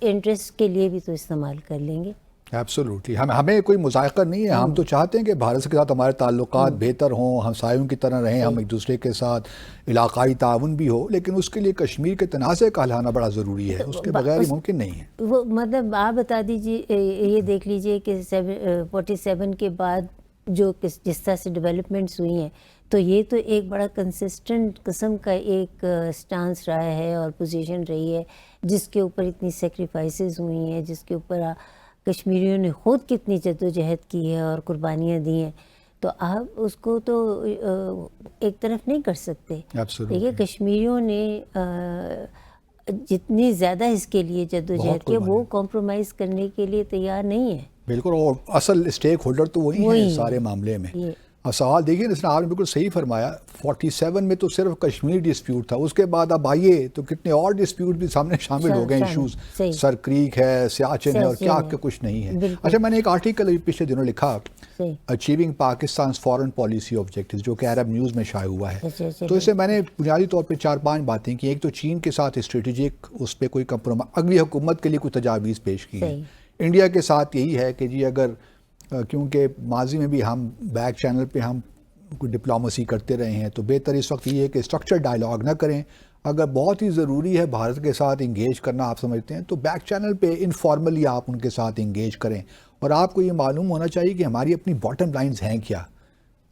انٹرسٹ کے لیے بھی تو استعمال کر لیں گے. ایبسولوٹلی. ہمیں کوئی مذائقہ نہیں ہے. ہم تو چاہتے ہیں کہ بھارت کے ساتھ ہمارے تعلقات بہتر ہوں، ہمسایوں کی طرح رہیں، ہم ایک دوسرے کے ساتھ علاقائی تعاون بھی ہو، لیکن اس کے لیے کشمیر کے تنازع کا حل ہونا بڑا ضروری ہے. اس کے بغیر ہی ممکن نہیں ہے. وہ مطلب آپ بتا دیجیے، یہ دیکھ لیجیے کہ 47 کے بعد جو جس طرح سے ڈیولپمنٹس ہوئی ہیں تو یہ تو ایک بڑا کنسسٹنٹ قسم کا ایک سٹانس رہا ہے اور پوزیشن رہی ہے جس کے اوپر اتنی سیکریفائسز ہوئی ہیں، جس کے اوپر کشمیریوں نے خود کتنی جدوجہد کی ہے اور قربانیاں دی ہیں. تو آپ اس کو تو ایک طرف نہیں کر سکتے. دیکھیے کشمیریوں نے جتنی زیادہ اس کے لیے جدوجہد کی وہ قربانی۔ کمپرومائز کرنے کے لیے تیار نہیں ہے. بالکل، اور اصل اسٹیک ہولڈر تو وہی ہیں سارے معاملے میں. یہ اور سوال دیکھیے، جس نے آپ نے بالکل صحیح فرمایا، 47 میں تو صرف کشمیر ڈسپیوٹ تھا، اس کے بعد اب آئیے تو کتنے اور ڈسپیوٹ بھی سامنے شامل ہو گئے ایشوز. سر کریک ہے، سیاچن ہے، اور کیا کہ کچھ نہیں ہے. اچھا، میں نے ایک آرٹیکل پچھلے دنوں لکھا، achieving Pakistan foreign policy objectives, جو کہ عرب نیوز میں شائع ہوا ہے. تو اس سے میں نے بنیادی طور پہ 4-5 باتیں کی. ایک تو چین کے ساتھ اسٹریٹجک اس پہ کوئی کمپرومائز، اگلی حکومت کے لیے کوئی تجاویز پیش کی ہیں. انڈیا کے ساتھ یہی ہے کہ جی اگر، کیونکہ ماضی میں بھی ہم بیک چینل پہ ہم کوئی ڈپلومیسی کرتے رہے ہیں، تو بہتر اس وقت یہ ہے کہ اسٹرکچر ڈائلاگ نہ کریں. اگر بہت ہی ضروری ہے بھارت کے ساتھ انگیج کرنا، آپ سمجھتے ہیں، تو بیک چینل پہ انفارملی آپ ان کے ساتھ انگیج کریں. اور آپ کو یہ معلوم ہونا چاہیے کہ ہماری اپنی باٹم لائنز ہیں کیا،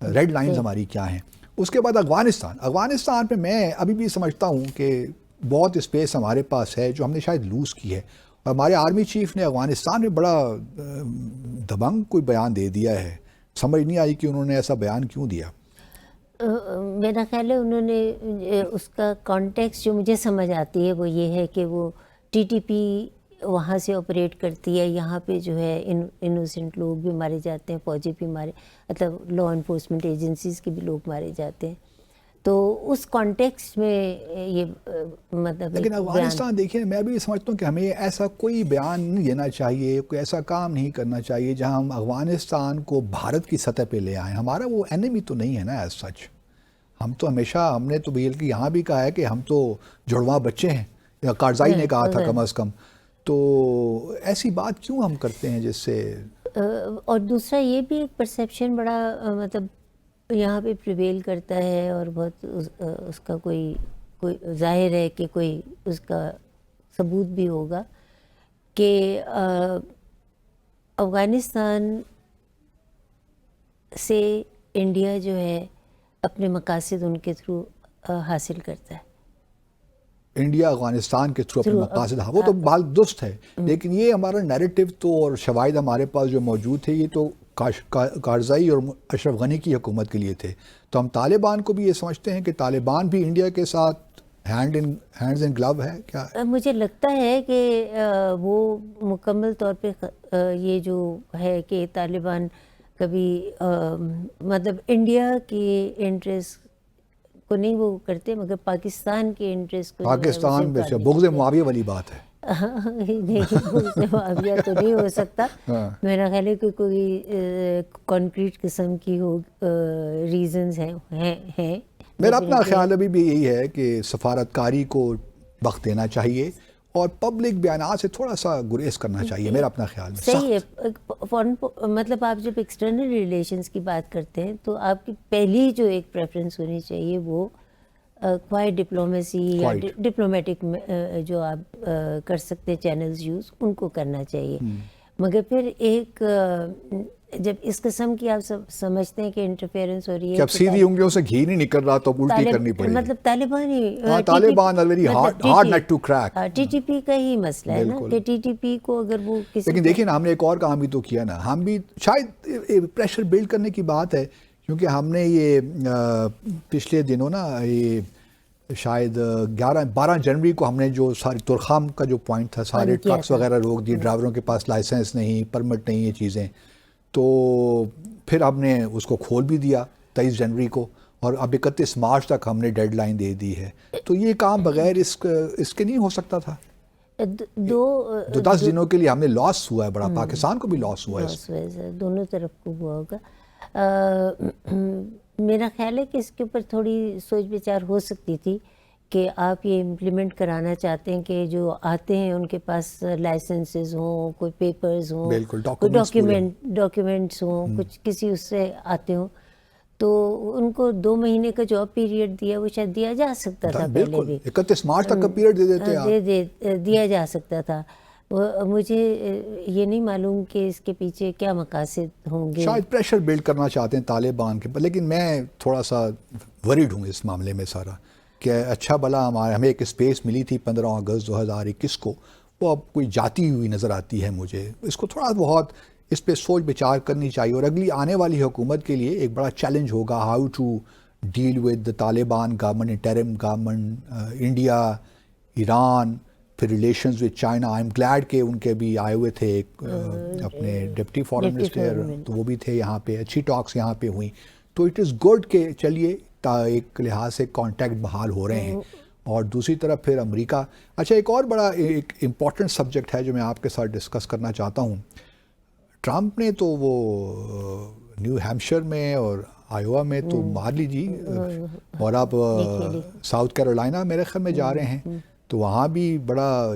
ریڈ لائنز ہماری کیا ہیں. اس کے بعد افغانستان پہ میں ابھی بھی سمجھتا ہوں کہ بہت اسپیس ہمارے پاس ہے جو ہم نے شاید لوز کی ہے. اور ہمارے آرمی چیف نے افغانستان میں بڑا دبنگ کوئی بیان دے دیا ہے. سمجھ نہیں آئی کہ انہوں نے ایسا بیان کیوں دیا. میرا خیال ہے انہوں نے اس کا کانٹیکس جو مجھے سمجھ آتی ہے وہ یہ ہے کہ وہ ٹی ٹی پی وہاں سے آپریٹ کرتی ہے، یہاں پہ جو ہے انوسنٹ لوگ بھی مارے جاتے ہیں، فوجی بھی مارے، مطلب لا انفورسمنٹ ایجنسیز کے بھی لوگ مارے جاتے ہیں. تو اس کانٹیکس میں یہ مطلب لیکن افغانستان دیکھیں، میں بھی سمجھتا ہوں کہ ہمیں ایسا کوئی بیان نہیں دینا چاہیے، کوئی ایسا کام نہیں کرنا چاہیے جہاں ہم افغانستان کو بھارت کی سطح پہ لے آئیں. ہمارا وہ اینیمی تو نہیں ہے نا ایز سچ. ہم تو ہمیشہ، ہم نے تو بلکہ یہاں بھی کہا ہے کہ ہم تو جڑواں بچے ہیں، یا کارزائی نے کہا تھا کم از کم. تو ایسی بات کیوں ہم کرتے ہیں جس سے. اور دوسرا یہ بھی ایک پرسیپشن بڑا مطلب یہاں پہ پریویل کرتا ہے، اور بہت اس کا کوئی ظاہر ہے کہ کوئی اس کا ثبوت بھی ہوگا کہ افغانستان سے انڈیا جو ہے اپنے مقاصد ان کے تھرو حاصل کرتا ہے. انڈیا افغانستان کے تھرو اپنے مقاصد، وہ تو بال درست ہے، لیکن یہ ہمارا نیریٹو تو، اور شواہد ہمارے پاس جو موجود تھے، یہ تو کارزائی اور اشرف غنی کی حکومت کے لیے تھے. تو ہم طالبان کو بھی یہ سمجھتے ہیں کہ طالبان بھی انڈیا کے ساتھ ہینڈز ان گلو ہے کیا؟ مجھے لگتا ہے کہ وہ مکمل طور پہ یہ جو ہے کہ طالبان کبھی مطلب انڈیا کے انٹرسٹ کو نہیں وہ کرتے، مگر پاکستان کے انٹرسٹ کو، پاکستان میں بغض معاویہ والی بات ہے. نہیں، بغض معاویہ تو نہیں ہو سکتا. میرا خیال ہے کہ کوئی کانکریٹ قسم کی ریزنز ہیں. میرا اپنا خیال ابھی بھی یہی ہے کہ سفارتکاری کو وقت دینا چاہیے اور پبلک بیانات سے تھوڑا سا گریز کرنا چاہیے، میرا اپنا خیال میں. صحیح ہے. مطلب آپ جب ایکسٹرنل ریلیشنز کی بات کرتے ہیں تو آپ کی پہلی جو ایک پریفرنس ہونی چاہیے وہ کوائٹ ڈپلومیسی یا ڈپلومیٹک جو آپ کر سکتے چینلز یوز، ان کو کرنا چاہیے. مگر پھر ایک جب اس قسم کی آپ سمجھتے ہیں کہ انٹرفیئرنس ہو رہی ہے، جب سیدھی انگلیوں سے گھی نہیں نکل رہا تو الٹی کرنی پڑے گی. مطلب Taliban are very hard nut to crack. T T P کا ہی مسئلہ ہے نا کہ ٹی ٹی پی کو اگر وہ کسی، لیکن دیکھیں نا، ہم نے ایک اور کام بھی تو کیا نا، ہم بھی شاید پریشر بلڈ کرنے کی بات ہے، کیونکہ ہم نے یہ پچھلے دنوں نا، یہ شاید 12 جنوری کو ہم نے جو ساری ترخام کا جو پوائنٹ تھا، سارے ٹرکس وغیرہ روک دیے، ڈرائیوروں کے پاس لائسنس نہیں، پرمٹ نہیں، یہ چیزیں. تو پھر ہم نے اس کو کھول بھی دیا 23 جنوری کو، اور اب 31 مارچ تک ہم نے ڈیڈ لائن دے دی ہے. تو یہ کام بغیر اس کے نہیں ہو سکتا تھا. 10 دنوں کے لیے ہم نے لاس ہوا ہے بڑا، پاکستان کو بھی لاس ہوا ہے، دونوں طرف کو ہوا ہوگا. میرا خیال ہے کہ اس کے اوپر تھوڑی سوچ بچار ہو سکتی تھی کہ آپ یہ امپلیمنٹ کرانا چاہتے ہیں کہ جو آتے ہیں ان کے پاس لائسنسز ہوں، کوئی پیپرز ہوں، کوئی ڈاکیومنٹس ہوں، کچھ کسی اس سے آتے ہوں، تو ان کو 2 مہینے کا جو پیریڈ دیا وہ شاید دیا جا سکتا تھا پہلے بھی. 31 مارچ تک کا پیریڈ دے دیتے آپ، دیا جا سکتا تھا. مجھے یہ نہیں معلوم کہ اس کے پیچھے کیا مقاصد ہوں گے. شاید پریشر بلڈ کرنا چاہتے ہیں طالبان کے پر، لیکن میں تھوڑا سا ورڈ ہوں اس معاملے میں سارا، کہ اچھا بھلا ہمیں ایک اسپیس ملی تھی 15 اگست 2021 کو، وہ اب کوئی جاتی ہوئی نظر آتی ہے مجھے. اس کو تھوڑا بہت اس پہ سوچ بچار کرنی چاہیے، اور اگلی آنے والی حکومت کے لیے ایک بڑا چیلنج ہوگا how to deal with the Taliban government, interim government. India Iran, پھر relations with China. I am glad کہ ان کے بھی آئے ہوئے تھے ایک اپنے ڈپٹی فارن منسٹر، تو وہ بھی تھے یہاں پہ، اچھی ٹاکس یہاں پہ ہوئیں. تو اٹ از گڈ کہ چلیے ایک لحاظ سے کانٹیکٹ بحال ہو رہے ہیں. اور دوسری طرف پھر امریکہ. اچھا، ایک اور بڑا ایک امپورٹنٹ سبجیکٹ ہے جو میں آپ کے ساتھ ڈسکس کرنا چاہتا ہوں. ٹرمپ نے تو وہ نیو ہیمپشر میں اور آئیوا میں تو مار لی جی، اور اب ساؤتھ کیرولائنا میرے خیال میں جا رہے ہیں. تو وہاں بھی بڑا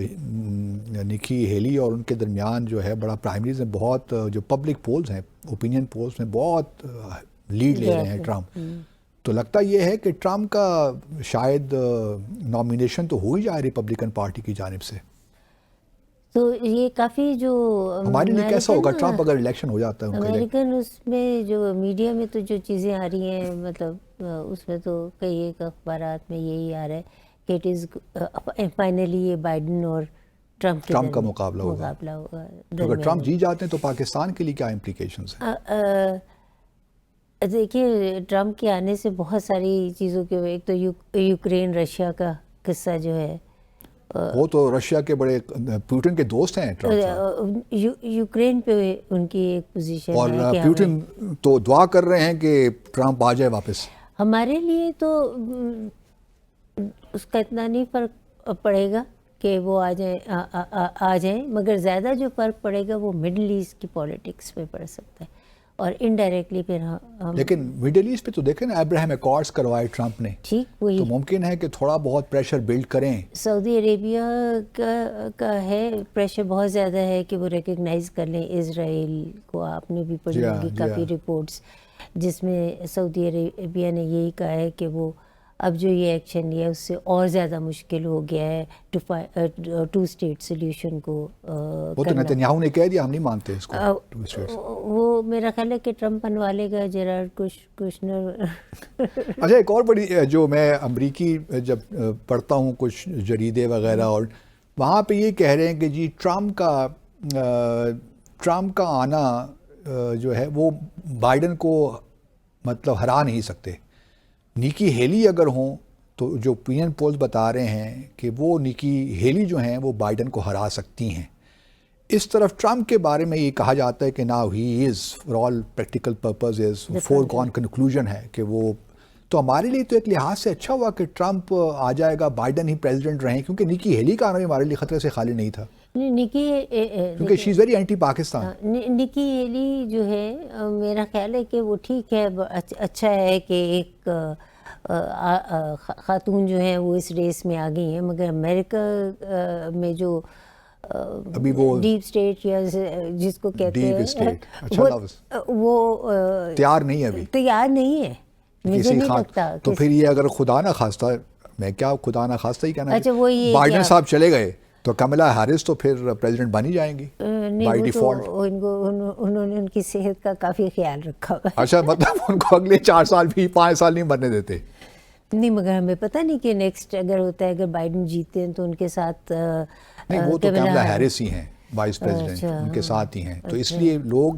نکی ہیلی اور ان کے درمیان جو ہے بڑا پرائمریز میں بہت، جو پبلک پولز ہیں، اوپینین پولز میں بہت لیڈ لے رہے ہیں ٹرمپ. تو لگتا یہ ہے کہ ٹرمپ کا شاید نامینیشن تو ہو ہی جائے ریپبلکن پارٹی کی جانب سے. تو یہ کافی جو ہمارے لیے کیسا ہوگا ٹرمپ اگر الیکشن ہو جاتا ہے؟ امریکن اس میں جو میڈیا میں تو جو چیزیں آ رہی ہیں، مطلب اس میں تو کئی ایک اخبارات میں یہی آ رہا ہے کہ اٹ از فائنلی یہ بائیڈن اور ٹرمپ کا مقابلہ ہوگا. اگر ٹرمپ جی جاتے ہیں تو پاکستان کے لیے کیا امپلیکیشنز ہیں؟ دیکھیے، ٹرمپ کے آنے سے بہت ساری چیزوں کے، ایک تو یوکرین رشیا کا قصہ جو ہے، وہ تو رشیا کے بڑے پیوٹن کے دوست ہیں ٹرمپ. یوکرین پہ ان کی ایک پوزیشن اور ہے کہ پیوٹن تو دعا کر رہے ہیں کہ ٹرمپ آ جائے واپس. ہمارے لیے تو اس کا اتنا نہیں فرق پڑے گا کہ وہ آ جائیں، مگر زیادہ جو فرق پڑے گا وہ مڈل ایسٹ کی پولیٹکس پہ پڑ سکتا ہے، اور انڈائریکٹلی پھر ہم. لیکن مڈل ایسٹ پہ تو دیکھیں نا، ابراہیم ایکارڈز کروائے ٹرمپ نے، ٹھیک وہی تو ممکن ہے کہ تھوڑا بہت پریشر بلڈ کریں. سعودی عربیہ کا ہے پریشر بہت زیادہ ہے کہ وہ ریکگنائز کر لیں اسرائیل کو. آپ نے بھی پڑھی ہوگی کافی رپورٹس جس میں سعودی عربیہ نے یہی کہا ہے کہ وہ اب جو یہ ایکشن لیا اس سے اور زیادہ مشکل ہو گیا ہے ٹو اسٹیٹ سلیوشن کو. وہ تو نتنیاہو نے کہہ دیا ہم نہیں مانتے اس کو. وہ میرا خیال ہے کہ ٹرمپ بنوا لے گا جیرارڈ کشنر. اچھا، ایک اور بڑی جو میں امریکی جب پڑھتا ہوں کچھ جریدے وغیرہ، اور وہاں پہ یہ کہہ رہے ہیں کہ جی ٹرمپ کا آنا جو ہے وہ بائیڈن کو مطلب ہرا نہیں سکتے. نکی ہیلی اگر ہوں تو جو اوپینین پولز بتا رہے ہیں کہ وہ نکی ہیلی جو ہیں وہ بائیڈن کو ہرا سکتی ہیں. اس طرف ٹرمپ کے بارے میں یہ کہا جاتا ہے کہ now he is for all practical purposes foregone conclusion ہے کہ وہ. تو ہمارے لیے تو ایک لحاظ سے اچھا ہوا کہ ٹرمپ آ جائے گا، بائیڈن ہی پریزیڈنٹ رہیں، کیونکہ نکی ہیلی کا آنا بھی ہمارے لیے خطرے سے خالی نہیں تھا، کیونکہ شی از ویری اینٹی پاکستان. نکی ہیلی جو ہے میرا خیال ہے کہ وہ ٹھیک ہے، اچھا ہے کہ ایک خاتون جو ہیں وہ اس ریس میں آ گئی ہیں، مگر امریکہ میں جو ابھی وہ ڈیپ اسٹیٹ یا جس کو کہتے ہیں وہ تیار نہیں ہے، ابھی تیار نہیں ہے. مجھے نہیں لگتا. تو پھر یہ اگر خدا نہ خواستہ، میں کیا خدا نہ خواستہ ہی کہنا، اچھا وہ یہ بائیڈن صاحب چلے گئے تو کملا ہیرس تو پھر پریزیڈنٹ بن ہی جائیں گی بائی ڈیفالٹ. انہوں نے ان کی صحت کا کافی خیال رکھا ہوگا. اچھا، مطلب ان کو اگلے 4 سال بھی 5 سال نہیں بننے دیتے. نہیں، مگر ہمیں پتہ نہیں کہ نیکسٹ اگر ہوتا ہے، اگر بائیڈن جیتے ہیں تو ان کے ساتھ نہیں، وہ تو کملا ہیرس ہی ہیں وائس پریزیڈنٹ، ان کے ساتھ ہی ہیں. تو اس لیے لوگ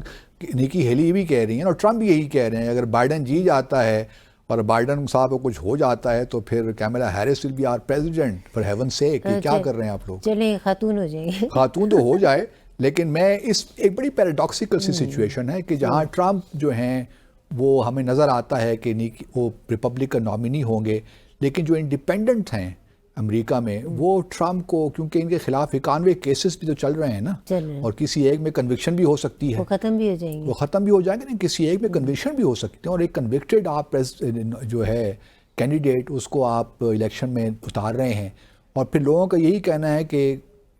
نکی ہیلی بھی کہہ رہی ہیں اور ٹرمپ بھی یہی کہہ رہے ہیں، اگر بائیڈن جی جاتا ہے اور بائیڈن صاحب کو کچھ ہو جاتا ہے تو پھر Kamala Harris will be our president. For heaven sake, کیا کر رہے ہیں آپ لوگ؟ چلیں خاتون ہو جائیں گے. خاتون تو ہو جائے، لیکن میں اس ایک بڑی پیراڈاکسیکل سی سچویشن ہے کہ جہاں ٹرمپ جو ہیں وہ ہمیں نظر آتا ہے کہ وہ ریپبلکن نامینی ہوں گے، لیکن جو انڈیپینڈنٹ ہیں امریکہ میں وہ ٹرمپ کو، کیونکہ ان کے خلاف 91 کیسز بھی تو چل رہے ہیں نا، اور کسی ایک میں کنوکشن بھی ہو سکتی ہے، وہ ختم بھی ہو جائیں گے، وہ ختم بھی ہو جائیں گے، نہیں کسی ایک میں کنوکشن بھی ہو سکتے ہیں، اور ایک کنوکٹڈ آپ جو ہے کینڈیڈیٹ اس کو آپ الیکشن میں اتار رہے ہیں. اور پھر لوگوں کا یہی کہنا ہے کہ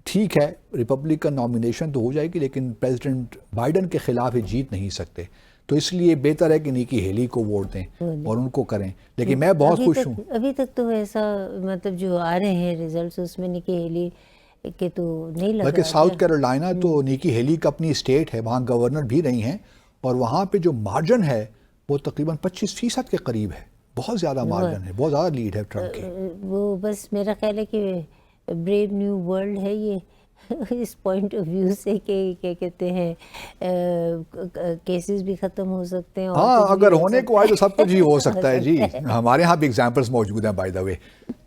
ٹھیک ہے ریپبلکن نامینیشن تو ہو جائے گی لیکن پریزیڈنٹ بائیڈن کے خلاف یہ جیت نہیں سکتے، تو اس لیے بہتر ہے کہ نکی ہیلی کو ووٹ دیں اور ان کو کریں. لیکن میں بہت خوش ہوں ابھی تک تو ایسا مطلب جو آ رہے ہیں ریزلٹس اس میں نکی ہیلی کے تو نہیں لگ رہا. بلکہ ساؤتھ کیرولائنا تو نکی ہیلی کا اپنی اسٹیٹ ہے، وہاں گورنر بھی رہی ہیں، اور وہاں پہ جو مارجن ہے وہ تقریباً 25% کے قریب ہے، بہت زیادہ مارجن ہے، بہت زیادہ لیڈ ہے ٹرمپ کی. وہ بس میرا خیال ہے کہ بریو نیو ورلڈ ہے یہ اس پوائنٹ آف ویو سے کہ کیا کہتے ہیں کیسز بھی ختم ہو سکتے ہیں. ہاں اگر ہونے کو آئے تو سب کچھ ہی ہو سکتا ہے جی. ہمارے ہاں بھی ایگزامپلس موجود ہیں بائی دا وے.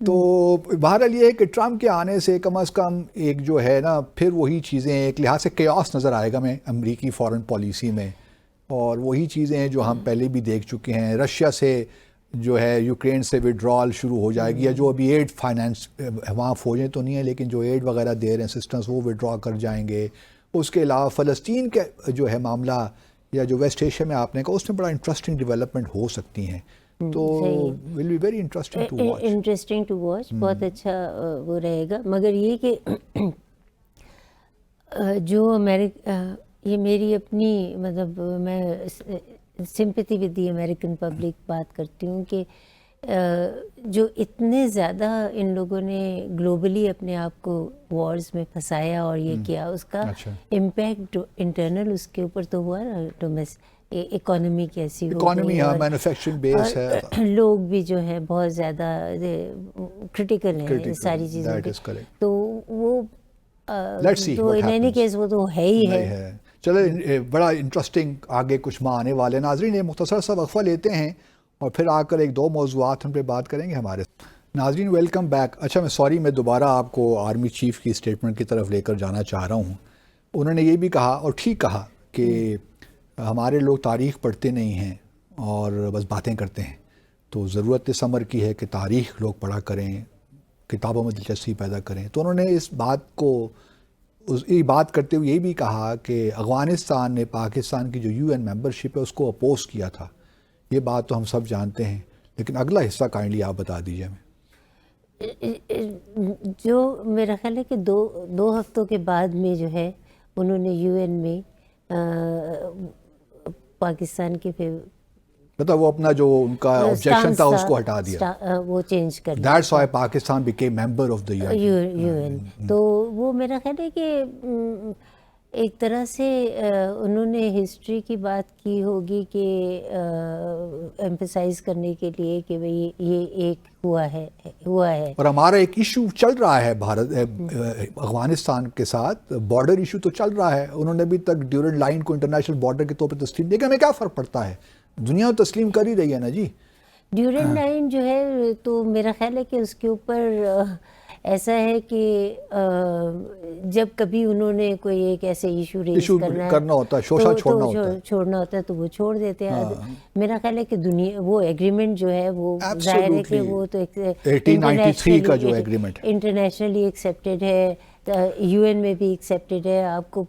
تو بہرحال یہ ہے کہ ٹرمپ کے آنے سے کم از کم ایک جو ہے نا پھر وہی چیزیں ایک لحاظ سے کیوس نظر آئے گا میں امریکی فارن پالیسی میں, اور وہی چیزیں ہیں جو ہم پہلے بھی دیکھ چکے ہیں. رشیا سے جو ہے یوکرین سے وڈرال شروع ہو جائے گی, یا جو ابھی ایڈ فائنانس وہاں فوجیں تو نہیں ہیں لیکن جو ایڈ وغیرہ دے رہے ہیں سسٹمز وہ وڈرا کر جائیں گے. اس کے علاوہ فلسطین کا جو ہے معاملہ یا جو ویسٹ ایشیا میں آپ نے کہا اس میں بڑا انٹرسٹنگ ڈیولپمنٹ ہو سکتی ہیں. تو will be very interesting to watch. بہت اچھا وہ رہے گا. مگر یہ کہ جو یہ میری اپنی مطلب میں sympathy with the American public بات کرتی ہوں کہ جو اتنے زیادہ ان لوگوں نے گلوبلی اپنے آپ کو وارز میں پھنسایا اور یہ کیا, اس کا امپیکٹ انٹرنل اس کے اوپر تو ہوا نا. اکانومی کیسی اکانومی مینوفیکچرنگ بیس ہے, لوگ بھی جو ہیں بہت زیادہ کرٹیکل ہیں ساری چیزوں کے. تو وہ تو ان اینی کیس وہ تو ہے ہی ہے. چلے بڑا انٹرسٹنگ آگے کچھ ماہ آنے والے. ناظرین ایک مختصر سا وقفہ لیتے ہیں اور پھر آ کر ایک دو موضوعات ہم پہ بات کریں گے ہمارے. ناظرین ویلکم بیک. اچھا میں دوبارہ آپ کو آرمی چیف کی اسٹیٹمنٹ کی طرف لے کر جانا چاہ رہا ہوں. انہوں نے یہ بھی کہا اور ٹھیک کہا کہ ہمارے لوگ تاریخ پڑھتے نہیں ہیں اور بس باتیں کرتے ہیں. تو ضرورت اس امر کی ہے کہ تاریخ لوگ پڑھا کریں, کتابوں میں دلچسپی پیدا کریں. تو انہوں نے اس بات کو یہ بات کرتے ہوئے یہ بھی کہا کہ افغانستان نے پاکستان کی جو UN ممبرشپ ہے اس کو اپوز کیا تھا. یہ بات تو ہم سب جانتے ہیں, لیکن اگلا حصہ کائنڈلی آپ بتا دیجیے ہمیں. جو میرا خیال ہے کہ دو ہفتوں کے بعد میں جو ہے انہوں نے UN میں پاکستان کے مطلب وہ اپنا جو ان کا آبجیکشن تھا اس کو ہٹا دیا, وہ چینج کر دیا. That's why Pakistan became member of the UN. تو وہ میرا خیال ہے کہ ایک طرح سے انہوں نے ہسٹری کی بات کی ہوگی کہ ایمفسائز کرنے کے لیے کہ بھئی یہ ایک ہوا ہے. اور ہمارا ایک ایشو چل رہا ہے افغانستان کے ساتھ, بارڈر ایشو تو چل رہا ہے. انہوں نے ابھی تک ڈیورنڈ لائن کو انٹرنیشنل بارڈر کے طور پہ تسلیم, دیکھیں ہمیں کیا فرق پڑتا ہے, دنیا تسلیم کر ہی رہی ہے نا جی. ڈیورنڈ لائن جو ہے تو میرا خیال ہے کہ اس کے اوپر ایسا ہے کہ جب کبھی انہوں نے کوئی ایک ایسے ایشو ریز کرنا ہوتا ہے, شوشا چھوڑنا ہوتا ہے تو وہ چھوڑ دیتے ہیں. میرا خیال ہے کہ دنیا وہ ایگریمنٹ جو ہے وہ ظاہر ہے کہ وہ تو 1893 کا جو ایگریمنٹ انٹرنیشنلی ایکسیپٹیڈ ہے, UN میں بھی ایکسیپٹیڈ ہے. آپ کو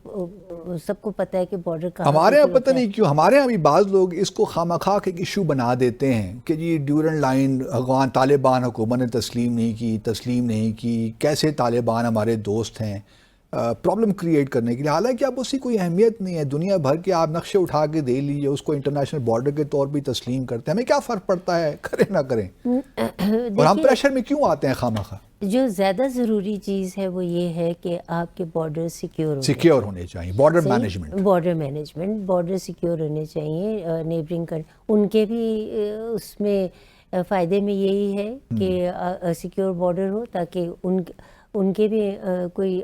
سب کو پتہ ہے کہ بارڈر کہاں. ہمارے یہاں پتہ نہیں کیوں ہمارے یہاں بھی بعض لوگ اس کو خامخواہ ایک ایشو بنا دیتے ہیں کہ جی ڈیورنڈ لائن افغان طالبان حکومت نے تسلیم نہیں کی, کیسے طالبان ہمارے دوست ہیں, پرابلم کریٹ کرنے کے لیے. حالانکہ اب اس کی کوئی اہمیت نہیں ہے. دنیا بھر کے آپ نقشے اٹھا کے دے لیجیے, اس کو انٹرنیشنل بارڈر کے طور پہ تسلیم کرتے ہیں. ہمیں کیا فرق پڑتا ہے, کریں نہ کریں, اور ہم پریشر میں کیوں آتے ہیں خامخواہ. جو زیادہ ضروری چیز ہے وہ یہ ہے کہ آپ کے بارڈر سیکیور ہونے چاہیے. بارڈر مینجمنٹ بارڈر سیکیور ہونے چاہیے. نیبرنگ ان کے بھی اس میں فائدے میں یہی ہے کہ سیکیور بارڈر ہو تاکہ ان کے بھی کوئی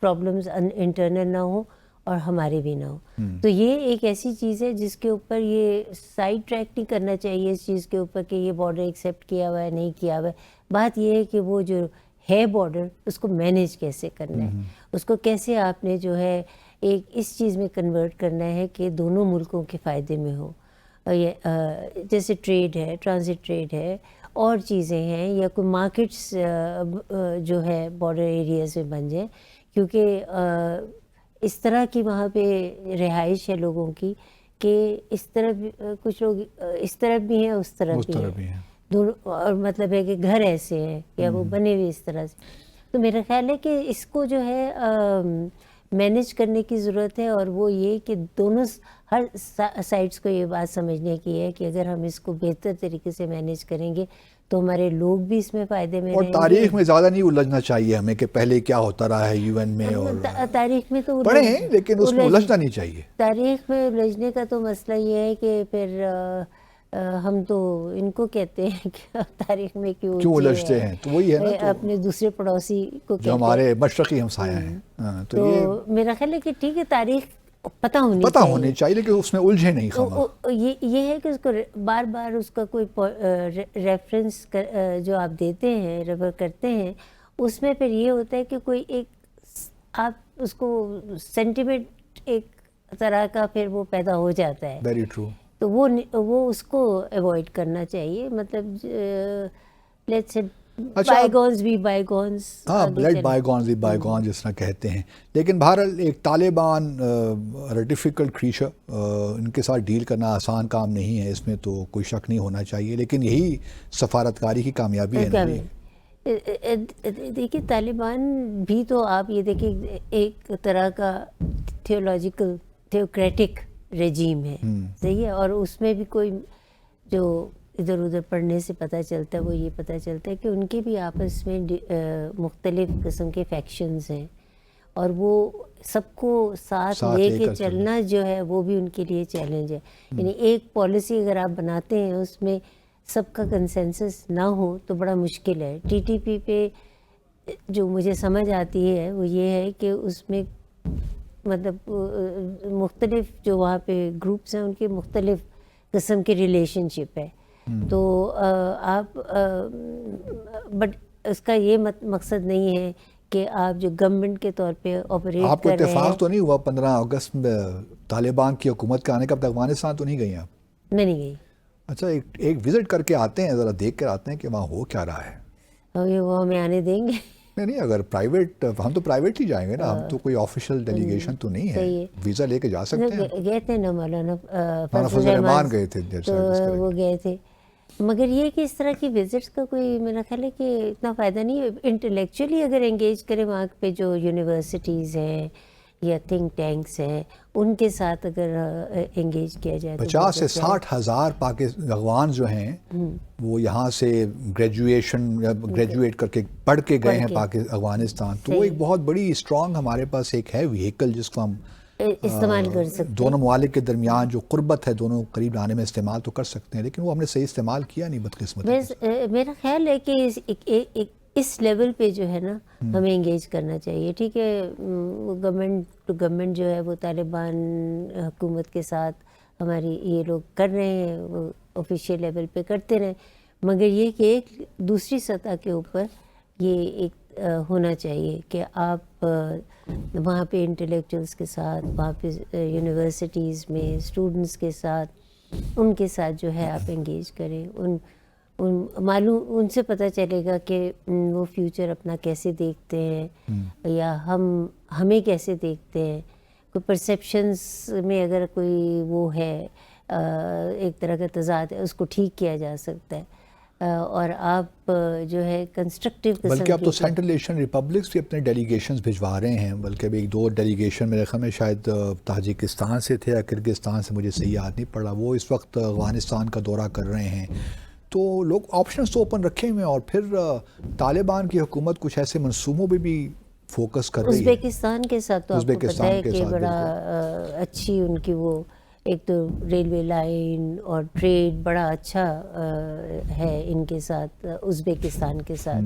پرابلمز انٹرنل نہ ہو اور ہمارے بھی نہ ہو. تو یہ ایک ایسی چیز ہے جس کے اوپر یہ سائڈ ٹریک نہیں کرنا چاہیے اس چیز کے اوپر کہ یہ بارڈر ایکسیپٹ کیا ہوا ہے نہیں کیا ہوا ہے. بات یہ ہے کہ وہ جو ہے بارڈر اس کو مینیج کیسے کرنا ہے, اس کو کیسے آپ نے جو ہے ایک اس چیز میں کنورٹ کرنا ہے کہ دونوں ملکوں کے فائدے میں ہو. جیسے ٹریڈ ہے, ٹرانزٹ ٹریڈ ہے, اور چیزیں ہیں, یا کوئی مارکیٹس جو ہے بارڈر ایریاز میں بن جائیں, کیونکہ اس طرح کی وہاں پہ رہائش ہے لوگوں کی کہ اس طرف کچھ لوگ اس طرف بھی ہیں اس طرف بھی ہیں دونوں, اور مطلب ہے کہ گھر ایسے ہیں یا وہ بنے ہوئے اس طرح سے. تو میرا خیال ہے کہ اس کو جو ہے مینیج کرنے کی ضرورت ہے, اور وہ یہ کہ دونوں ہر سائڈس کو یہ بات سمجھنے کی ہے کہ اگر ہم اس کو بہتر طریقے سے مینیج کریں گے تو ہمارے لوگ بھی اس میں فائدے میں اور تاریخ میں زیادہ نہیں الجھنا چاہیے ہمیں کہ پہلے کیا ہوتا رہا ہے UN میں, اور تاریخ میں تو پڑھیں لیکن اس میں الجھنا نہیں چاہیے. تاریخ میں الجھنے کا تو مسئلہ یہ ہے کہ پھر ہم تو ان کو کہتے ہیں کہ تاریخ میں کیوں الجھتے ہیں، تو وہی ہے نا، اپنے دوسرے پڑوسی کو جو ہمارے مشرقی ہمسایہ ہیں. تو میرا خیال ہے کہ ٹھیک ہے، تاریخ پتہ ہونی چاہیے لیکن اس میں الجھے نہیں خامہ. یہ ہے کہ اس کو بار بار اس کا کوئی ریفرنس جو آپ دیتے ہیں، ریفر کرتے ہیں، اس میں پھر یہ ہوتا ہے کہ کوئی ایک آپ اس کو سینٹیمنٹ ایک طرح کا پھر وہ پیدا ہو جاتا ہے. Very true. تو وہ اس کو ایوائڈ کرنا چاہیے. مطلب لیٹس سے بائی گونز بھی بائی گونز، لیٹ بائی گونز بھی بائی گونز جس طرح کہتے ہیں. لیکن بہرحال ایک طالبان ڈیفیکلٹ کریچر، ان کے ساتھ ڈیل کرنا آسان کام نہیں ہے، اس میں تو کوئی شک نہیں ہونا چاہیے. لیکن یہی سفارتکاری کی کامیابی ہے. دیکھیے طالبان بھی تو آپ یہ دیکھیں ایک طرح کا تھیولوجیکل تھیوکریٹک رجیم ہے، صحیح ہے. اور اس میں بھی کوئی جو ادھر ادھر پڑھنے سے پتہ چلتا ہے وہ یہ پتہ چلتا ہے کہ ان کے بھی آپس میں مختلف قسم کے فیکشنز ہیں، اور وہ سب کو ساتھ لے کے چلنا جو ہے وہ بھی ان کے لیے چیلنج ہے. یعنی ایک پالیسی اگر آپ بناتے ہیں اس میں سب کا کنسنسس نہ ہو تو بڑا مشکل ہے. ٹی ٹی پی پہ جو مجھے سمجھ آتی ہے وہ یہ ہے کہ اس میں مطلب مختلف جو وہاں پہ گروپس ہیں ان کے مختلف قسم کے ریلیشن شپ ہے. تو آپ بٹ اس کا یہ مقصد نہیں ہے کہ آپ جو گورنمنٹ کے طور پہ آپریٹ آپ کو کر رہے ہیں. اتفاق تو نہیں ہوا 15 اگست میں طالبان کی حکومت کے آنے کا؟ اب تک افغانستان تو نہیں گئی آپ؟ میں نہیں گئی. اچھا، ایک وزٹ کر کے آتے ہیں، ذرا دیکھ کر آتے ہیں کہ وہاں ہو کیا رہا ہے. وہ ہمیں آنے دیں گے؟ نہیں، اگر پرائیویٹ، ہم تو پرائیویٹ ہی جائیں گے نا، ہم تو کوئی آفیشیل ڈیلیگیشن تو نہیں ہے. ویزا لے کے جا سکتے ہیں. گئے تھے نا مولانا فضل الرحمان گئے تھے، وہ گئے تھے. مگر یہ کہ اس طرح کی وزٹس کا کوئی میرا خیال ہے کہ اتنا فائدہ نہیں ہے. انٹلیکچولی اگر انگیج کریں وہاں پہ جو یونیورسٹیز ہیں یا تھنک ٹینکس ہیں ان کے ساتھ اگر انگیج کیا جائے 50 سے 60 ہزار افغان جو ہیں وہ یہاں سے گریجویٹ کر کے پڑھ کے گئے ہیں افغانستان. تو وہ ایک بہت بڑی اسٹرانگ ہمارے پاس ایک ہے وہیکل جس کو ہم استعمال کر سکتے ہیں. دونوں ممالک کے درمیان جو قربت ہے دونوں قریب لانے میں استعمال تو کر سکتے ہیں، لیکن وہ ہم نے صحیح استعمال کیا نہیں بدقسمتی. میرا خیال ہے کہ اس لیول پہ جو ہے نا ہمیں انگیج کرنا چاہیے. ٹھیک ہے، گورنمنٹ ٹو گورنمنٹ جو ہے وہ طالبان حکومت کے ساتھ ہماری یہ لوگ کر رہے ہیں، وہ آفیشیل لیول پہ کرتے رہیں، مگر یہ کہ ایک دوسری سطح کے اوپر یہ ایک ہونا چاہیے کہ آپ وہاں پہ انٹلیکچوئلس کے ساتھ، وہاں پہ یونیورسٹیز میں اسٹوڈنٹس کے ساتھ، ان کے ساتھ جو ہے آپ انگیج کریں. معلوم ان سے پتہ چلے گا کہ وہ فیوچر اپنا کیسے دیکھتے ہیں یا ہمیں کیسے دیکھتے ہیں. کوئی پرسیپشنز میں اگر کوئی وہ ہے ایک طرح کا تضاد ہے اس کو ٹھیک کیا جا سکتا ہے. اور آپ جو ہے کنسٹرکٹیو قسم بلکہ اب تو سینٹرل ایشین ریپبلکس بھی اپنے ڈیلیگیشنز بھجوا رہے ہیں. بلکہ ابھی 2 ڈیلیگیشن میرے خیال میں شاید تاجکستان سے تھے یا کرغزستان سے، مجھے صحیح یاد نہیں پڑا، وہ اس وقت افغانستان کا دورہ کر رہے ہیں. تو لوگ آپشنز تو اوپن رکھے ہوئے ہیں. اور پھر طالبان کی حکومت کچھ ایسے منصوبوں پہ بھی فوکس کر رہی ہے. ازبیکستان کے ساتھ تو آپ کو پتہ ہے کہ بڑا اچھی ان کی وہ ایک تو ریلوے لائن اور ٹریڈ بڑا اچھا ہے ان کے ساتھ، ازبیکستان کے ساتھ.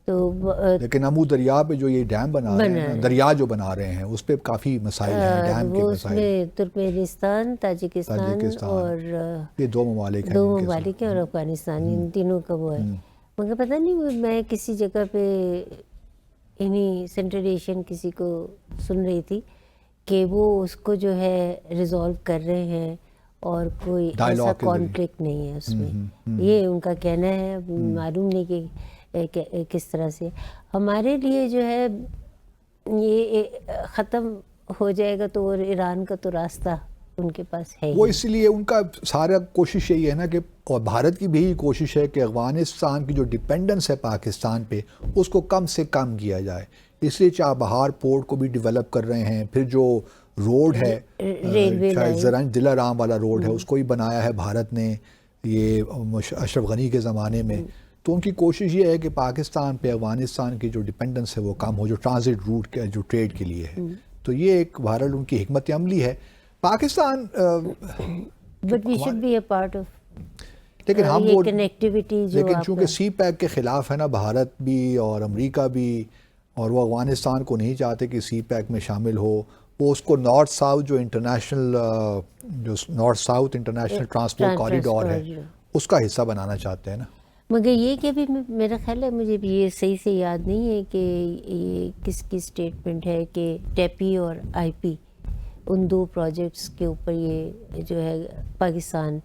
تو لیکن امو دریا پہ جو یہ ڈیم بنا رہے ہیں، دریا جو بنا رہے ہیں، اس پہ کافی مسائل ہیں، ڈیم کے مسائل. اس میں ترکمانستان، تاجکستان اور یہ 2 ممالک ہیں اور افغانستان، ان تینوں کا وہ ہے. مگر پتہ نہیں، میں کسی جگہ پہ انہیں سینٹرل ایشین کسی کو سن رہی تھی کہ وہ اس کو جو ہے ریزالو کر رہے ہیں اور کوئی ایسا کانفلکٹ نہیں ہے اس میں. یہ ان کا کہنا ہے، معلوم نہیں کہ کس طرح سے. ہمارے لیے جو ہے یہ ختم ہو جائے گا تو ایران کا تو راستہ ان کے پاس ہے. وہ اس لیے ان کا سارا کوشش یہی ہے نا کہ، اور بھارت کی بھی کوشش ہے کہ افغانستان کی جو ڈیپینڈنس ہے پاکستان پہ اس کو کم سے کم کیا جائے. اس لیے چابہار پورٹ کو بھی ڈیولپ کر رہے ہیں. پھر جو روڈ ہے زرنج دلارام والا روڈ ہے اس کو بھی بنایا ہے بھارت نے، یہ اشرف غنی کے زمانے میں. تو ان کی کوشش یہ ہے کہ پاکستان پہ افغانستان کی جو ڈیپینڈنس ہے وہ کم ہو، جو ٹرانزٹ روٹ کے جو ٹریڈ کے لیے ہے. تو یہ ایک بہرحال ان کی حکمت عملی ہے. Pakistan but we should be a part of لیکن ہم یہ وہ کنیکٹیوٹی جو لیکن آپ چونکہ سی پیک کے خلاف ہے نا بھارت بھی اور امریکہ بھی، اور وہ افغانستان کو نہیں چاہتے کہ سی پیک میں شامل ہو، وہ اس کو نارتھ ساؤتھ جو انٹرنیشنل جو north south international transport corridor ہے اس کا حصہ بنانا چاہتے ہیں نا. مگر یہ کہ ابھی میرا خیال ہے، مجھے بھی یہ صحیح سے یاد نہیں ہے کہ یہ کس کی اسٹیٹمنٹ ہے کہ ٹیپی اور آئی پی ان دو پروجیکٹس کے اوپر یہ جو ہے پاکستان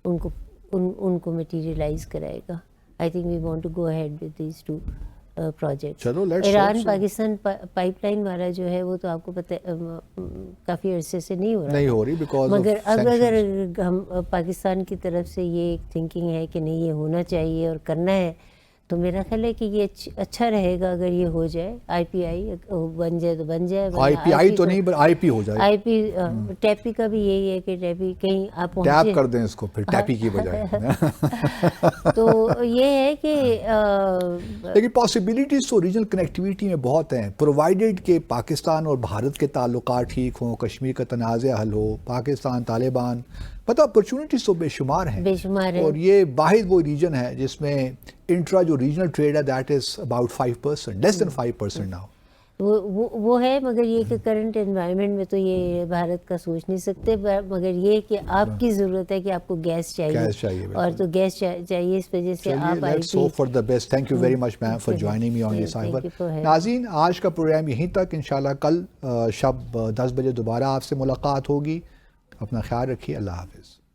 ان کو مٹیریلائز کرائے گا. I think we want to go ahead with these two projects. چلو let's Iran Pakistan pipeline والا جو ہے وہ تو آپ کو پتہ کافی عرصے سے نہیں ہو رہا نہیں ہو رہی بیکاز مگر اب اگر ہم پاکستان کی طرف سے یہ ایک تھنکنگ ہے کہ نہیں یہ ہونا چاہیے اور کرنا ہے، تو میرا خیال ہے کہ یہ اچھا رہے گا اگر یہ ہو جائے. آئی پی آئی بن جائے تو بن جائے، آئی پی آئی تو نہیں آئی پی ہو جائے. آئی پی ٹیپی کا بھی یہی ہے کہ ٹیپی کہیں آپ ٹیپ پہنچے کر دیں اس کو پھر ٹیپی کی بجائے. تو یہ ہے کہ لیکن پاسبلٹیز تو ریجنل کنیکٹیویٹی میں بہت ہیں، پرووائڈیڈ کہ پاکستان اور بھارت کے تعلقات ٹھیک ہوں، کشمیر کا تنازع حل ہو، پاکستان طالبان، مطلب اپرچونٹیز تو بے شمار ہیں. بے شمار ہے. اور یہ واحد وہ ریجن ہے جس میں انٹرا جو ریجنل ٹریڈ ہے دیٹ از اباؤٹ 5%، لیس دین 5% ناؤ. وہ ہے، مگر یہ کہ کرنٹ انوائرمنٹ میں تو یہ بھارت کا سوچ نہیں سکتے. مگر یہ کہ آپ کی ضرورت ہے کہ آپ کو گیس چاہیے اور تو گیس چاہیے، اس وجہ سے آپ let's hope for the best. Thank you very much ma'am for joining me on the cyber. ناظرین، آج کا پروگرام یہیں تک. انشاءاللہ کل شب 10 بجے دوبارہ آپ سے ملاقات ہوگی. اپنا خیال رکھیے. اللہ حافظ.